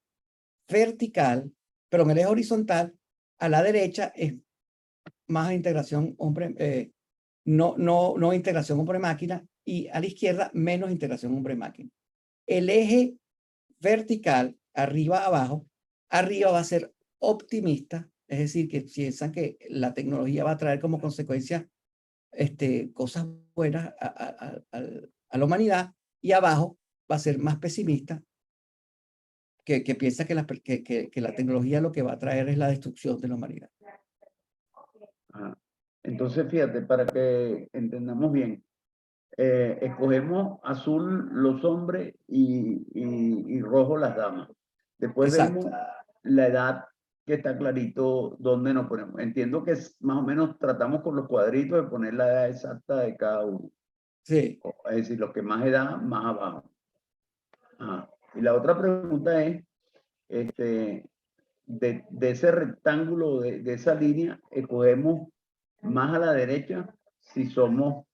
vertical, pero en el eje horizontal, a la derecha es más integración hombre, no integración hombre-máquina, y a la izquierda menos integración hombre-máquina. El eje vertical, arriba abajo, arriba va a ser optimista, es decir, que piensan que la tecnología va a traer como consecuencia cosas buenas a la humanidad, y abajo va a ser más pesimista, que piensa que la tecnología lo que va a traer es la destrucción de la humanidad. Ajá. Entonces, fíjate, para que entendamos bien, escogemos azul los hombres y rojo las damas. Después Exacto. vemos la edad, que está clarito dónde nos ponemos. Entiendo que más o menos tratamos con los cuadritos de poner la edad exacta de cada uno. Sí. Es decir, los que más edad, más abajo. Ajá. Y la otra pregunta es, de ese rectángulo, de esa línea, escogemos más a la derecha si somos...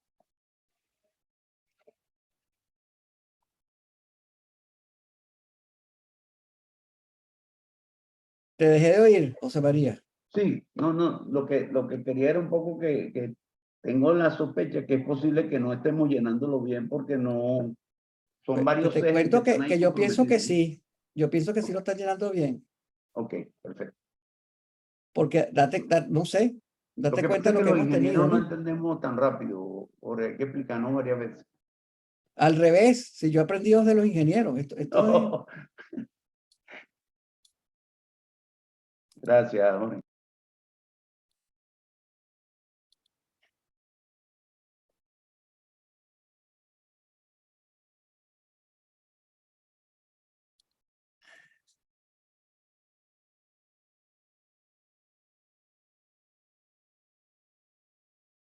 Te dejé de oír, José María. Sí, no, lo que quería era un poco que tengo la sospecha que es posible que no estemos llenándolo bien porque no, son Pues varios te ejes que cuento están ahí que yo pienso que comprometidos. sí. Yo pienso que sí lo estás llenando bien. Ok, perfecto. Porque no sé, Lo date que cuenta pasa de es lo que que los hemos tenido, ingenieros no ¿no? entendemos tan rápido, porque hay que explicarnos varias veces. Al revés, si yo he aprendido de los ingenieros, esto es... Gracias, Jorge.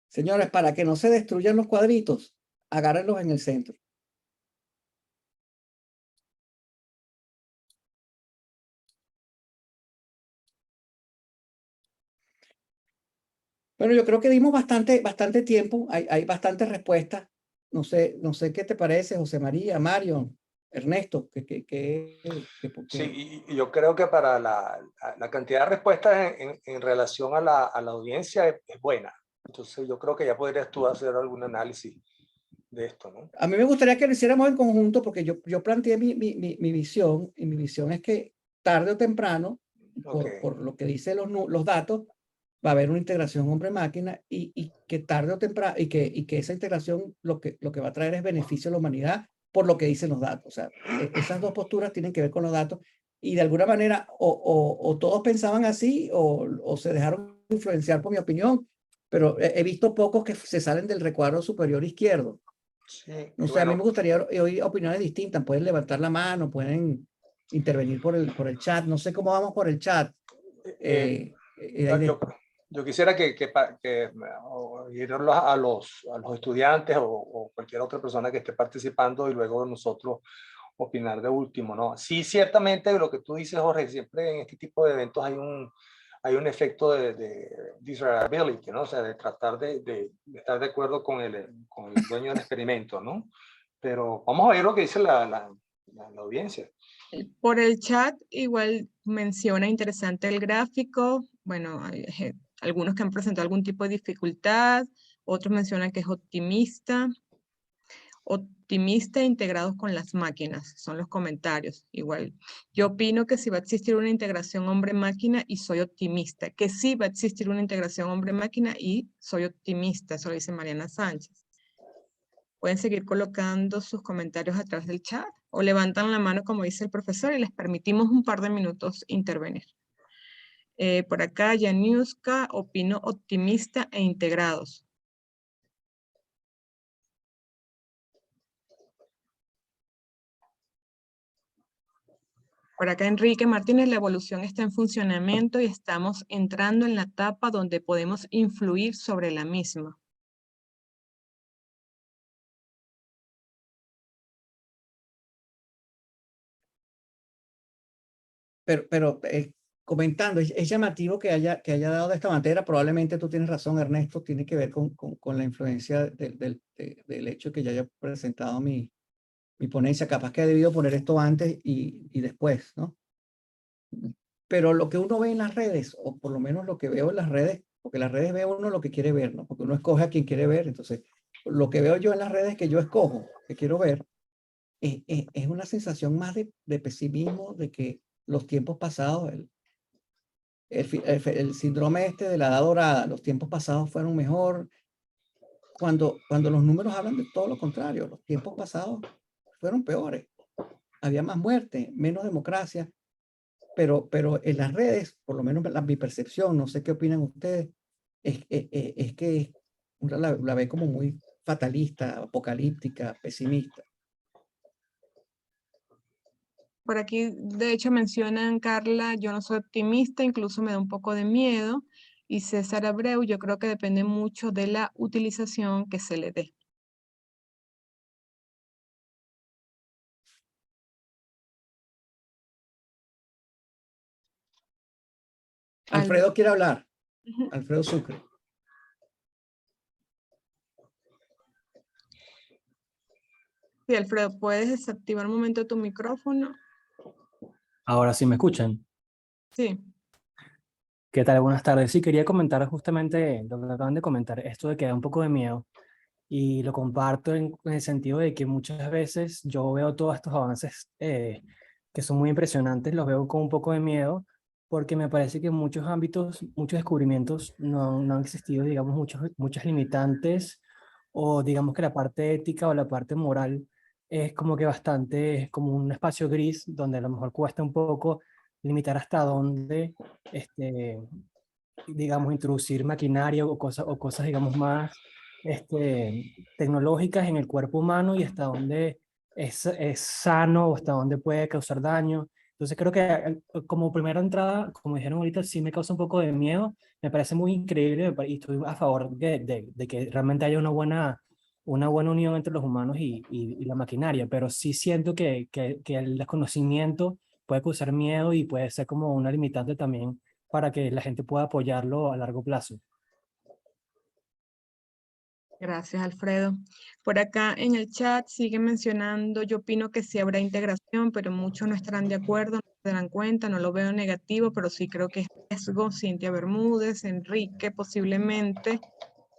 Señores, para que no se destruyan los cuadritos, agárrenlos en el centro. Bueno, yo creo que dimos bastante tiempo, hay bastantes respuestas. No sé qué te parece, José María, Mario, Ernesto, Sí, y yo creo que para la cantidad de respuestas en relación a la audiencia es buena. Entonces yo creo que ya podrías tú hacer algún análisis de esto, ¿no? A mí me gustaría que lo hiciéramos en conjunto porque yo planteé mi visión, y mi visión es que tarde o temprano, Ok. por lo que dicen los datos, va a haber una integración hombre-máquina y que tarde o temprano, y que esa integración lo que va a traer es beneficio a la humanidad por lo que dicen los datos. O sea, esas dos posturas tienen que ver con los datos y de alguna manera o todos pensaban así o se dejaron influenciar por mi opinión, pero he visto pocos que se salen del recuadro superior izquierdo. Sí, No y sé, a mí me bueno, gustaría oír opiniones distintas. Pueden levantar la mano, pueden intervenir por el chat. No sé cómo vamos por el chat. yo, yo quisiera que oírlos a los estudiantes o cualquier otra persona que esté participando y luego nosotros opinar de último, ¿no? Sí, ciertamente lo que tú dices, Jorge, siempre en este tipo de eventos hay un efecto de desirability, ¿no? O sea, de tratar de estar de acuerdo con el dueño del experimento, ¿no? Pero vamos a ver lo que dice la audiencia. Por el chat igual menciona interesante el gráfico. Bueno, hay algunos que han presentado algún tipo de dificultad, otros mencionan que es optimista. Optimista integrados con las máquinas, son los comentarios. Igual, yo opino que sí va a existir una integración hombre-máquina y soy optimista, que sí va a existir una integración hombre-máquina y soy optimista, eso lo dice Mariana Sánchez. Pueden seguir colocando sus comentarios a través del chat o levantan la mano como dice el profesor y les permitimos un par de minutos intervenir. Por acá, Janiuska, opino optimista e integrados. Por acá Enrique Martínez, la evolución está en funcionamiento y estamos entrando en la etapa donde podemos influir sobre la misma. Pero comentando, es llamativo que haya dado de esta manera. Probablemente tú tienes razón, Ernesto, tiene que ver con la influencia del hecho que ya haya presentado mi ponencia. Capaz que he debido poner esto antes y después, ¿no? Pero lo que uno ve en las redes, o por lo menos lo que veo en las redes, porque en las redes ve uno lo que quiere ver, ¿no? Porque uno escoge a quien quiere ver. Entonces, lo que veo yo en las redes que yo escojo, que quiero ver, es una sensación más de pesimismo, de que los tiempos pasados, el síndrome este de la edad dorada, los tiempos pasados fueron mejor, cuando los números hablan de todo lo contrario, los tiempos pasados fueron peores, había más muerte, menos democracia, pero en las redes, por lo menos mi percepción, no sé qué opinan ustedes, es que uno la ve como muy fatalista, apocalíptica, pesimista. Por aquí, de hecho, mencionan, Carla, yo no soy optimista, incluso me da un poco de miedo. Y César Abreu, yo creo que depende mucho de la utilización que se le dé. Alfredo quiere hablar. Ujú. Alfredo Sucre. Sí, Alfredo, ¿puedes desactivar un momento tu micrófono? Ahora sí me escuchan. Sí. ¿Qué tal? Buenas tardes. Sí, quería comentar justamente lo que acaban de comentar, esto de que da un poco de miedo. Y lo comparto en el sentido de que muchas veces yo veo todos estos avances que son muy impresionantes, los veo con un poco de miedo, porque me parece que en muchos ámbitos, muchos descubrimientos no han existido, digamos, muchas limitantes, o digamos que la parte ética o la parte moral es como que bastante, es como un espacio gris donde a lo mejor cuesta un poco limitar hasta dónde, digamos, introducir maquinaria o cosas, digamos, más tecnológicas en el cuerpo humano y hasta dónde es sano o hasta dónde puede causar daño. Entonces creo que como primera entrada, como dijeron ahorita, sí me causa un poco de miedo. Me parece muy increíble y estoy a favor de que realmente haya una buena unión entre los humanos y la maquinaria, pero sí siento que el desconocimiento puede causar miedo y puede ser como una limitante también para que la gente pueda apoyarlo a largo plazo. Gracias, Alfredo. Por acá en el chat sigue mencionando, yo opino que sí habrá integración, pero muchos no estarán de acuerdo, no se darán cuenta, no lo veo negativo, pero sí creo que es riesgo. Cintia Bermúdez, Enrique, posiblemente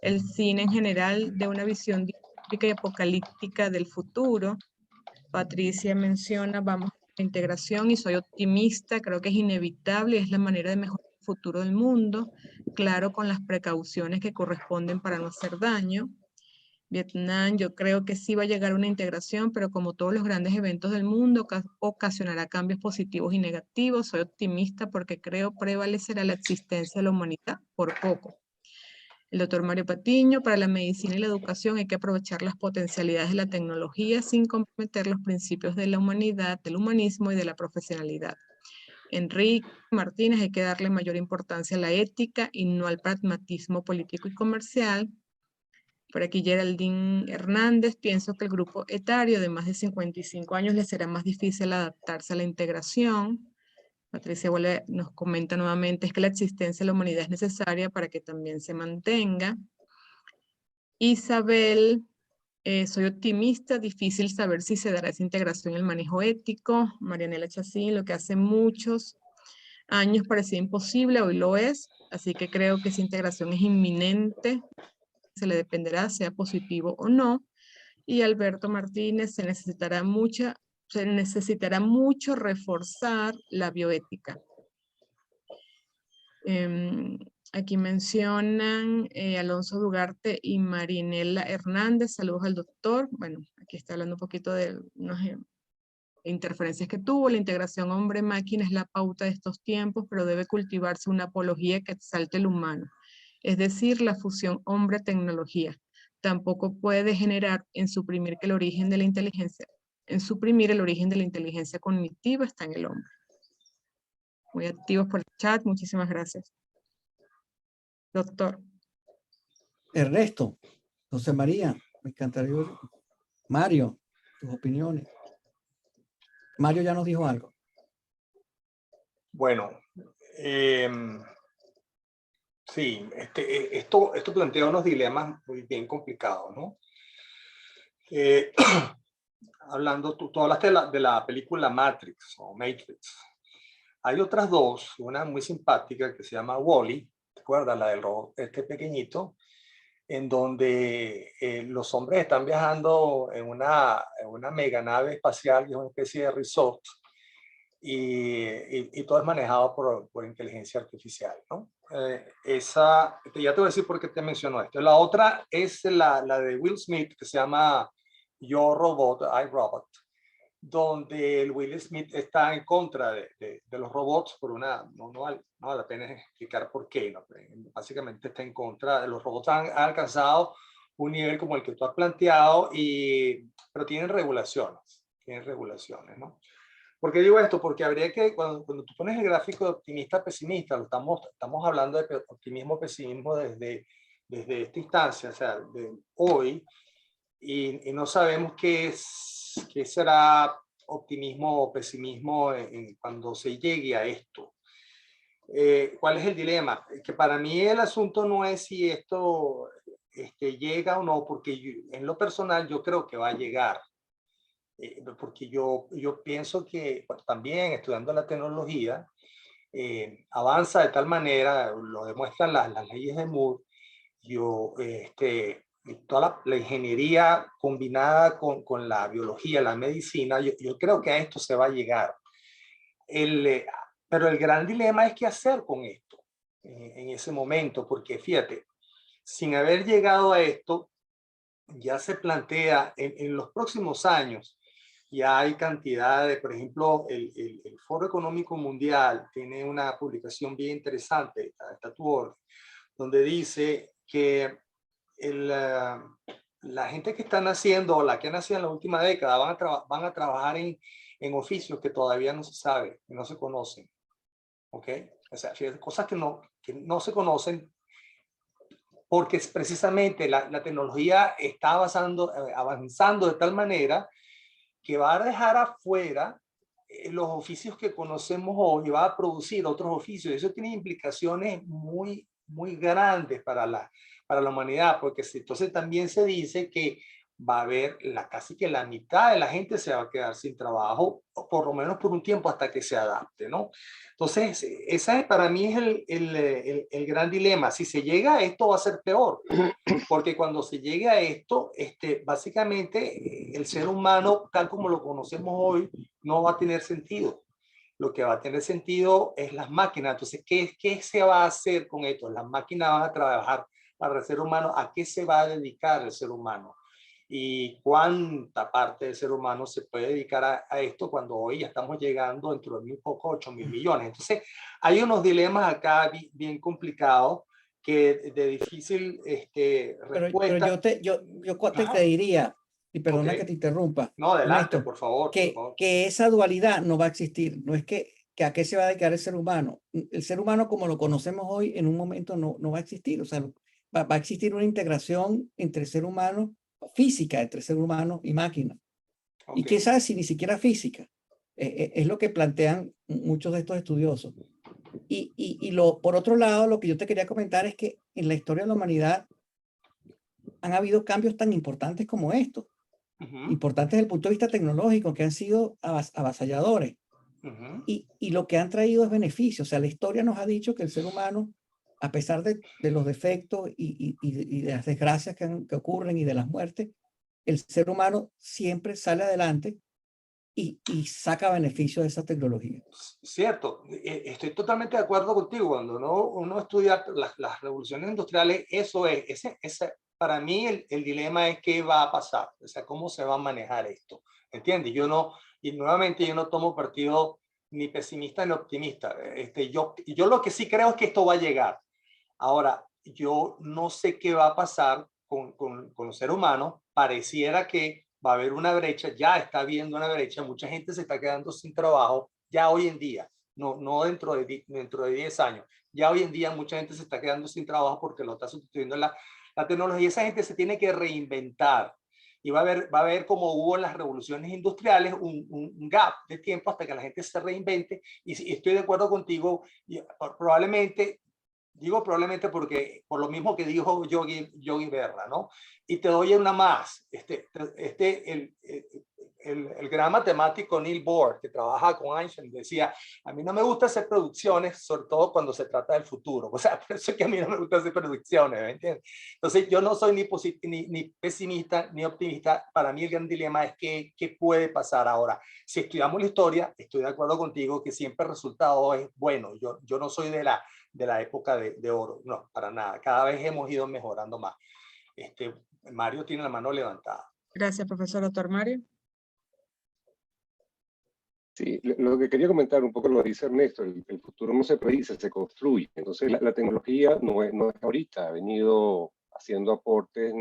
el cine en general de una visión distópica y apocalíptica del futuro. Patricia menciona, vamos a la integración y soy optimista, creo que es inevitable y es la manera de mejorar el futuro del mundo, claro, con las precauciones que corresponden para no hacer daño. Vietnam, yo creo que sí va a llegar una integración, pero como todos los grandes eventos del mundo, ocasionará cambios positivos y negativos. Soy optimista porque creo prevalecerá la existencia de la humanidad por poco. El doctor Mario Patiño, para la medicina y la educación hay que aprovechar las potencialidades de la tecnología sin comprometer los principios de la humanidad, del humanismo y de la profesionalidad. Enrique Martínez, hay que darle mayor importancia a la ética y no al pragmatismo político y comercial. Por aquí Geraldine Hernández, pienso que el grupo etario de más de 55 años les será más difícil adaptarse a la integración. Patricia nos comenta nuevamente, es que la existencia de la humanidad es necesaria para que también se mantenga. Isabel, soy optimista, difícil saber si se dará esa integración y el manejo ético. Marianela Chacín, lo que hace muchos años parecía imposible, hoy lo es, así que creo que esa integración es inminente, se le dependerá, sea positivo o no. Y Alberto Martínez, se necesitará mucho reforzar la bioética. Aquí mencionan Alonso Dugarte y Marinela Hernández. Saludos al doctor. Bueno, aquí está hablando un poquito de unas interferencias que tuvo. La integración hombre-máquina es la pauta de estos tiempos, pero debe cultivarse una apología que exalte el humano. Es decir, la fusión hombre-tecnología. Tampoco puede generar en suprimir que el origen de la inteligencia, en suprimir el origen de la inteligencia cognitiva está en el hombre. Muy activos por el chat. Muchísimas gracias. Doctor. Ernesto, José María, me encantaría oír. Mario, tus opiniones. Mario ya nos dijo algo. Bueno, sí, esto plantea unos dilemas muy bien complicados, ¿no? Hablando, tú hablaste de la película Matrix o Matrix. Hay otras dos, una muy simpática que se llama Wall-E, ¿te acuerdas? La del robot pequeñito, en donde los hombres están viajando en una mega nave espacial, que es una especie de resort, y todo es manejado por inteligencia artificial, ¿no? Ya te voy a decir por qué te menciono esto. La otra es la de Will Smith, que se llama Yo Robot, I Robot, donde el Will Smith está en contra de los robots por una, no vale la pena explicar por qué, ¿no? Básicamente está en contra de los robots, han alcanzado un nivel como el que tú has planteado, pero tienen regulaciones, ¿no? ¿Por qué digo esto? Porque habría que, cuando tú pones el gráfico de optimista-pesimista, estamos hablando de optimismo-pesimismo desde esta instancia, o sea, de hoy, y no sabemos qué será optimismo o pesimismo cuando se llegue a esto. ¿Cuál es el dilema? Que para mí el asunto no es si esto llega o no, porque en lo personal yo creo que va a llegar. Porque yo pienso que también estudiando la tecnología avanza de tal manera, lo demuestran las leyes de Moore, toda la ingeniería combinada con la biología, la medicina, yo creo que a esto se va a llegar. Pero el gran dilema es qué hacer con esto en ese momento, porque fíjate, sin haber llegado a esto, ya se plantea en los próximos años, ya hay cantidad de, por ejemplo, el Foro Económico Mundial tiene una publicación bien interesante, está a tu orden, donde dice que la gente que está naciendo o la que ha nacido en la última década van a trabajar en oficios que todavía no se sabe, que no se conocen. ¿Ok? O sea, cosas que no se conocen porque precisamente la tecnología está avanzando de tal manera que va a dejar afuera los oficios que conocemos hoy, va a producir otros oficios. Eso tiene implicaciones muy, muy grandes para la humanidad, porque entonces también se dice que va a haber casi que la mitad de la gente se va a quedar sin trabajo, o por lo menos por un tiempo hasta que se adapte, ¿no? Entonces, esa para mí es el gran dilema. Si se llega a esto va a ser peor, porque cuando se llegue a esto, básicamente el ser humano, tal como lo conocemos hoy, no va a tener sentido. Lo que va a tener sentido es las máquinas. Entonces, ¿qué se va a hacer con esto? Las máquinas van a trabajar para el ser humano. ¿A qué se va a dedicar el ser humano? Y cuánta parte del ser humano se puede dedicar a esto cuando hoy ya estamos llegando dentro de muy poco 8.000 millones. Entonces, hay unos dilemas acá bien complicados que de difícil respuesta. Pero yo te diría, y perdona que te interrumpa, No, adelante, Ernesto, por favor. que esa dualidad no va a existir. No es que a qué se va a dedicar el ser humano. El ser humano como lo conocemos hoy en un momento no va a existir. O sea, va a existir una integración entre ser humano, física entre ser humano y máquina. Y quién sabe si ni siquiera física. Es lo que plantean muchos de estos estudiosos. Por otro lado, lo que yo te quería comentar es que en la historia de la humanidad han habido cambios tan importantes como estos, importantes desde el punto de vista tecnológico, que han sido avasalladores. Y lo que han traído es beneficio. O sea, la historia nos ha dicho que el ser humano, a pesar de los defectos y de las desgracias que ocurren y de las muertes, el ser humano siempre sale adelante y saca beneficio de esa tecnología. Cierto, estoy totalmente de acuerdo contigo. Cuando uno estudia las revoluciones industriales, eso es, para mí el dilema es qué va a pasar, o sea, cómo se va a manejar esto, ¿entiendes? Y nuevamente yo no tomo partido ni pesimista ni optimista. Yo lo que sí creo es que esto va a llegar. Ahora, yo no sé qué va a pasar con los seres humanos. Pareciera que va a haber una brecha, ya está habiendo una brecha, mucha gente se está quedando sin trabajo, ya hoy en día, no dentro de 10 años, ya hoy en día mucha gente se está quedando sin trabajo porque lo está sustituyendo la tecnología, y esa gente se tiene que reinventar. Y va a haber como hubo en las revoluciones industriales, un gap de tiempo hasta que la gente se reinvente, y estoy de acuerdo contigo, probablemente. Digo probablemente porque por lo mismo que dijo Yogi Berra, ¿no? Y te doy una más. El gran matemático Neil Bohr, que trabaja con Einstein, decía, a mí no me gusta hacer producciones, sobre todo cuando se trata del futuro. O sea, por eso es que a mí no me gusta hacer producciones, ¿me entiendes? Entonces, yo no soy ni pesimista ni optimista. Para mí el gran dilema es qué puede pasar ahora. Si estudiamos la historia, estoy de acuerdo contigo que siempre el resultado es bueno. Yo no soy de la época de oro, no, para nada. Cada vez hemos ido mejorando más. Mario tiene la mano levantada. Gracias, profesor. Doctor Mario. Sí, lo que quería comentar un poco lo dice Ernesto, el futuro no se predice, se construye. Entonces la tecnología no es ahorita, ha venido haciendo aportes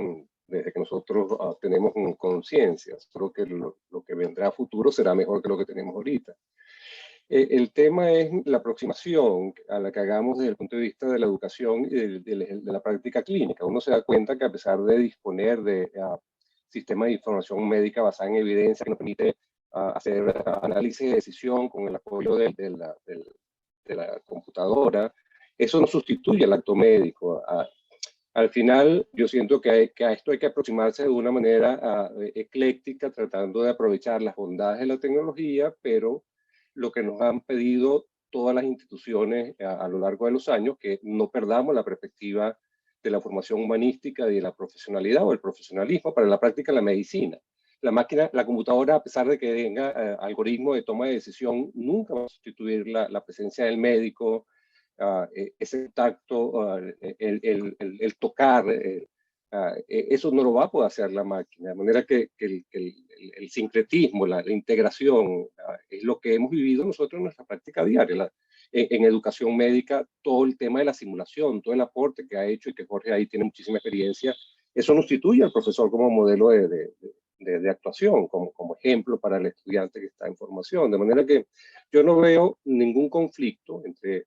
desde que nosotros tenemos conciencia. Creo que lo que vendrá a futuro será mejor que lo que tenemos ahorita. El tema es la aproximación a la que hagamos desde el punto de vista de la educación y de la práctica clínica. Uno se da cuenta que a pesar de disponer de sistemas de información médica basada en evidencia que nos permite hacer análisis de decisión con el apoyo de la computadora, eso no sustituye al acto médico. Al final, yo siento que a esto hay que aproximarse de una manera ecléctica, tratando de aprovechar las bondades de la tecnología, pero lo que nos han pedido todas las instituciones a lo largo de los años, que no perdamos la perspectiva de la formación humanística y de la profesionalidad o el profesionalismo para la práctica de la medicina. La máquina, la computadora, a pesar de que tenga algoritmos de toma de decisión, nunca va a sustituir la presencia del médico, ese tacto, el tocar, eso no lo va a poder hacer la máquina. De manera que el sincretismo, la integración, es lo que hemos vivido nosotros en nuestra práctica diaria. En educación médica, todo el tema de la simulación, todo el aporte que ha hecho y que Jorge ahí tiene muchísima experiencia, eso nos constituye al profesor como modelo de actuación, como ejemplo para el estudiante que está en formación. De manera que yo no veo ningún conflicto entre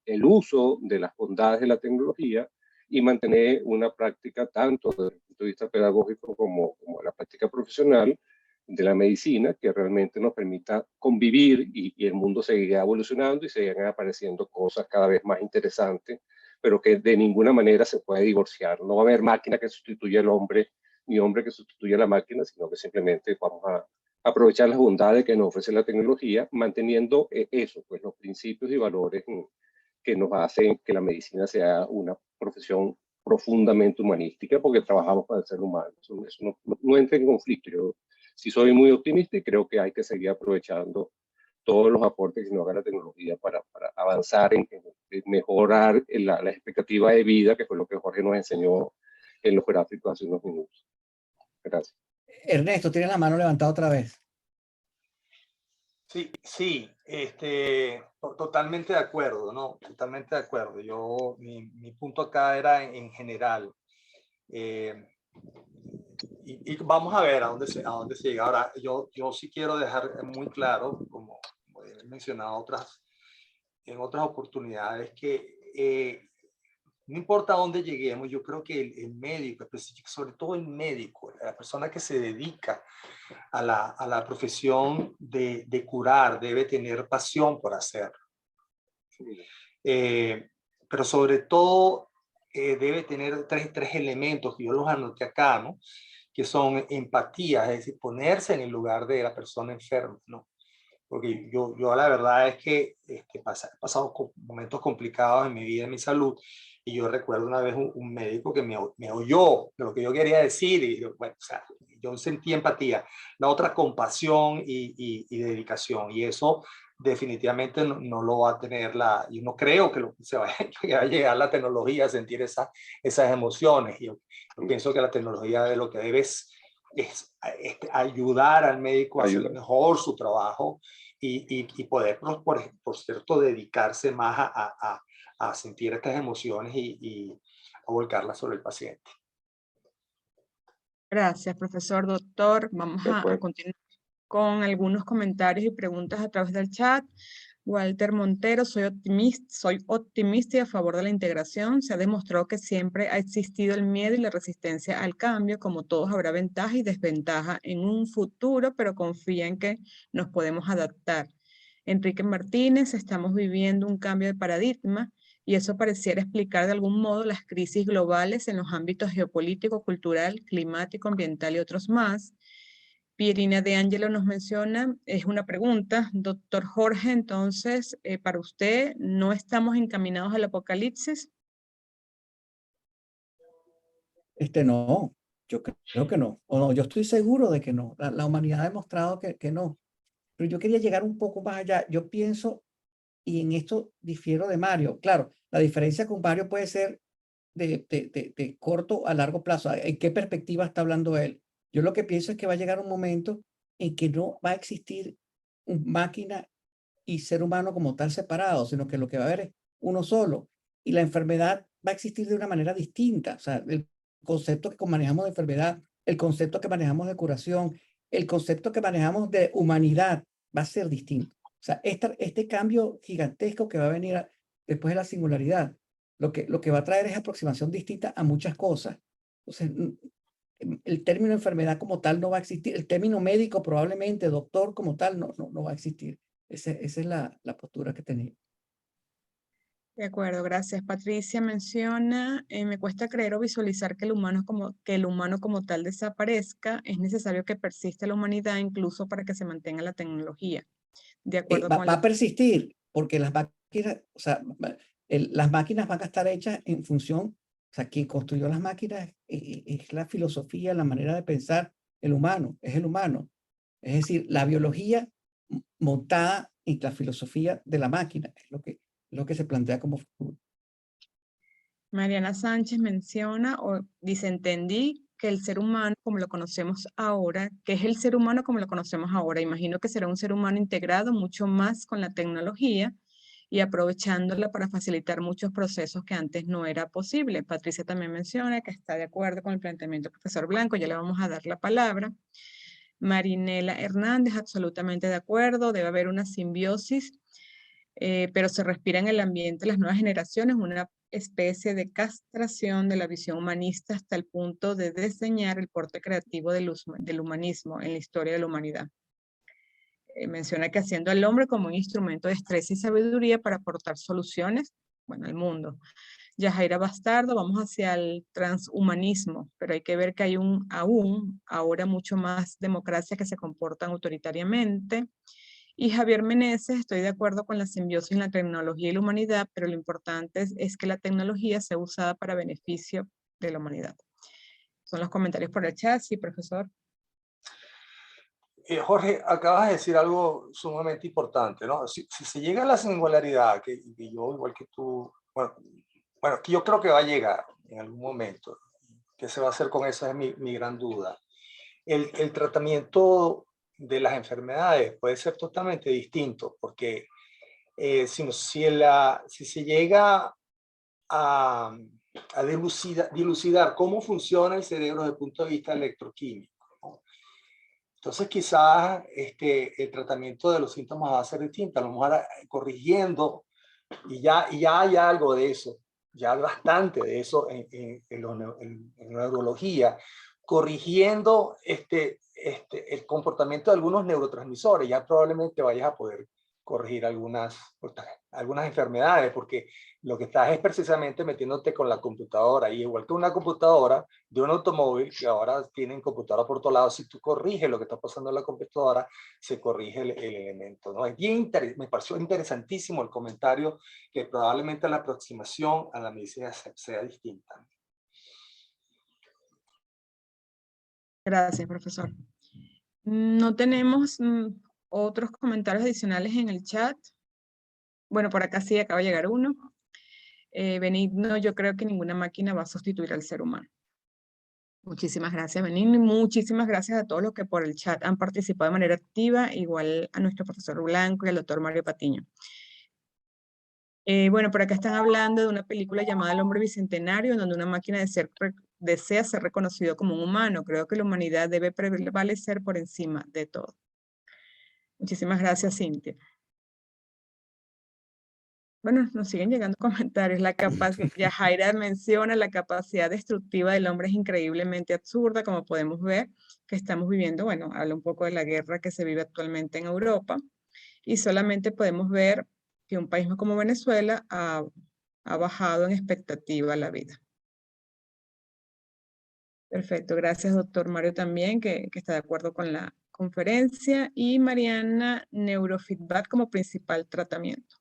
el uso de las bondades de la tecnología y mantener una práctica tanto desde el punto de vista pedagógico como la práctica profesional de la medicina, que realmente nos permita convivir y el mundo siga evolucionando y sigan apareciendo cosas cada vez más interesantes, pero que de ninguna manera se puede divorciar. No va a haber máquina que sustituya al hombre, ni hombre que sustituya a la máquina, sino que simplemente vamos a aprovechar las bondades que nos ofrece la tecnología, manteniendo eso, pues los principios y valores que nos hacen que la medicina sea una profesión profundamente humanística, porque trabajamos para el ser humano. Eso no entra en conflicto. Yo sí soy muy optimista y creo que hay que seguir aprovechando todos los aportes que nos da la tecnología para avanzar en mejorar la expectativa de vida, que fue lo que Jorge nos enseñó en los gráficos hace unos minutos. Gracias. Ernesto, tienes la mano levantada otra vez. Sí, totalmente de acuerdo, ¿no? Totalmente de acuerdo. Mi punto acá era en general. Y vamos a ver a dónde se llega. Ahora, yo sí quiero dejar muy claro, como he mencionado en otras oportunidades, que no importa a dónde lleguemos, yo creo que el médico, sobre todo el médico, la persona que se dedica a la profesión de curar, debe tener pasión por hacerlo. Pero sobre todo debe tener tres elementos que yo los anoté acá, ¿no? Que son empatía, es decir, ponerse en el lugar de la persona enferma, ¿no? Porque yo la verdad es que he pasado momentos complicados en mi vida, en mi salud, y yo recuerdo una vez un médico que me oyó de lo que yo quería decir, y bueno, o sea, yo sentí empatía, la otra compasión y dedicación, y eso definitivamente no lo va a tener yo no creo que se vaya a llegar la tecnología a sentir esas emociones. Yo pienso que la tecnología de lo que debe es ayudar al médico a hacer mejor su trabajo y poder, por cierto, dedicarse más a sentir estas emociones y a volcarlas sobre el paciente. Gracias, profesor. Doctor, vamos a continuar con algunos comentarios y preguntas a través del chat. Walter Montero, soy optimista y a favor de la integración. Se ha demostrado que siempre ha existido el miedo y la resistencia al cambio. Como todos, habrá ventaja y desventaja en un futuro, pero confía en que nos podemos adaptar. Enrique Martínez, estamos viviendo un cambio de paradigma y eso pareciera explicar de algún modo las crisis globales en los ámbitos geopolítico, cultural, climático, ambiental y otros más. Pierina de Angelo nos menciona, es una pregunta, doctor Jorge, entonces, para usted, ¿no estamos encaminados al apocalipsis? No, yo creo que no. O no, yo estoy seguro de que no. La humanidad ha demostrado que no. Pero yo quería llegar un poco más allá. Yo pienso, y en esto difiero de Mario. Claro, la diferencia con Mario puede ser de corto a largo plazo. ¿En qué perspectiva está hablando él? Yo lo que pienso es que va a llegar un momento en que no va a existir máquina y ser humano como tal separado, sino que lo que va a haber es uno solo. Y la enfermedad va a existir de una manera distinta. O sea, el concepto que manejamos de enfermedad, el concepto que manejamos de curación, el concepto que manejamos de humanidad va a ser distinto. O sea, este cambio gigantesco que va a venir después de la singularidad, lo que va a traer es aproximación distinta a muchas cosas. Entonces, el término enfermedad como tal no va a existir. El término médico probablemente, doctor como tal, no va a existir. Esa es la postura que tenía. De acuerdo, gracias. Patricia menciona, me cuesta creer o visualizar que el humano como tal desaparezca. Es necesario que persista la humanidad incluso para que se mantenga la tecnología. De acuerdo con Va a persistir porque las máquinas, o sea, las máquinas van a estar hechas en función, o sea, quien construyó las máquinas es la filosofía, la manera de pensar, el humano, es el humano. Es decir, la biología montada en la filosofía de la máquina, es lo que se plantea como futuro. Mariana Sánchez menciona o dice, entendí que el ser humano como lo conocemos ahora, que es el ser humano como lo conocemos ahora. Imagino que será un ser humano integrado mucho más con la tecnología y aprovechándola para facilitar muchos procesos que antes no era posible. Patricia también menciona que está de acuerdo con el planteamiento del profesor Blanco, ya le vamos a dar la palabra. Marinela Hernández, absolutamente de acuerdo, debe haber una simbiosis, pero se respira en el ambiente de las nuevas generaciones una especie de castración de la visión humanista hasta el punto de diseñar el porte creativo del humanismo en la historia de la humanidad. Menciona que haciendo al hombre como un instrumento de estrés y sabiduría para aportar soluciones, bueno, al mundo. Yajaira Bastardo, vamos hacia el transhumanismo, pero hay que ver que hay aún ahora mucho más democracia que se comportan autoritariamente. Y Javier Meneses, estoy de acuerdo con la simbiosis en la tecnología y la humanidad, pero lo importante es que la tecnología sea usada para beneficio de la humanidad. Son los comentarios por el chat, sí, profesor. Jorge, acabas de decir algo sumamente importante, ¿no? Si se llega a la singularidad, que yo, igual que tú, bueno, que yo creo que va a llegar en algún momento, ¿qué se va a hacer con eso? Es mi gran duda. El tratamiento de las enfermedades puede ser totalmente distinto, porque si se llega a dilucidar cómo funciona el cerebro desde el punto de vista electroquímico, ¿no? Entonces quizás el tratamiento de los síntomas va a ser distinto, a lo mejor corrigiendo, y ya hay algo de eso, ya bastante de eso en neurología, corrigiendo el comportamiento de algunos neurotransmisores, ya probablemente vayas a poder corregir algunas enfermedades, porque lo que estás es precisamente metiéndote con la computadora, y igual que una computadora de un automóvil, que ahora tienen computadora por todos lados, si tú corriges lo que está pasando en la computadora, se corrige el elemento, ¿no? Es bien me pareció interesantísimo el comentario, que probablemente la aproximación a la medicina sea distinta. Gracias, profesor. No tenemos otros comentarios adicionales en el chat. Bueno, por acá sí acaba de llegar uno. Benigno, yo creo que ninguna máquina va a sustituir al ser humano. Muchísimas gracias, Benigno, y muchísimas gracias a todos los que por el chat han participado de manera activa, igual a nuestro profesor Blanco y al doctor Mario Patiño. Bueno, por acá están hablando de una película llamada El Hombre Bicentenario, en donde una máquina desea ser reconocido como un humano. Creo que la humanidad debe prevalecer por encima de todo. Muchísimas gracias, Cintia. Bueno, nos siguen llegando comentarios. Yajaira menciona la capacidad destructiva del hombre es increíblemente absurda, como podemos ver que estamos viviendo. Bueno, habla un poco de la guerra que se vive actualmente en Europa. Y solamente podemos ver que un país como Venezuela ha bajado en expectativa la vida. Perfecto, gracias doctor Mario también, que está de acuerdo con la conferencia. Y Mariana, neurofeedback como principal tratamiento.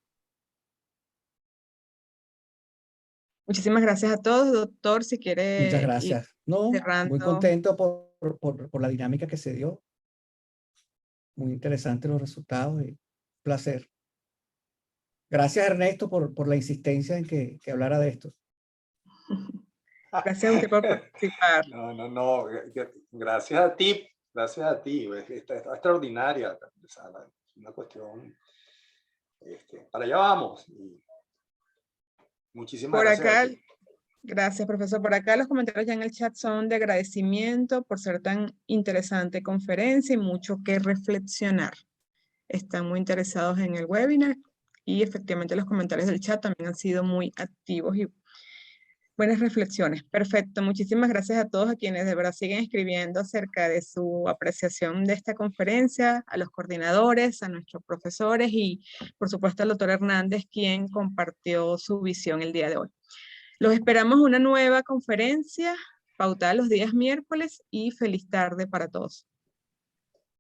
Muchísimas gracias a todos, doctor, si quiere Muchas ir gracias. No, muy cerrando. contento por la dinámica que se dio. Muy interesante los resultados y placer. Gracias, Ernesto, por la insistencia en que hablara de esto. Gracias a usted por participar. No, gracias a ti, está extraordinaria una cuestión, para allá vamos. Y muchísimas Por gracias a acá, ti. gracias, profesor. Por acá los comentarios ya en el chat son de agradecimiento por ser tan interesante conferencia y mucho que reflexionar. Están muy interesados en el webinar y efectivamente los comentarios del chat también han sido muy activos y buenas reflexiones. Perfecto. Muchísimas gracias a todos a quienes de verdad siguen escribiendo acerca de su apreciación de esta conferencia, a los coordinadores, a nuestros profesores y por supuesto al doctor Hernández, quien compartió su visión el día de hoy. Los esperamos en una nueva conferencia pautada los días miércoles y feliz tarde para todos.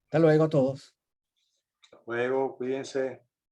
Hasta luego a todos. Hasta luego, cuídense.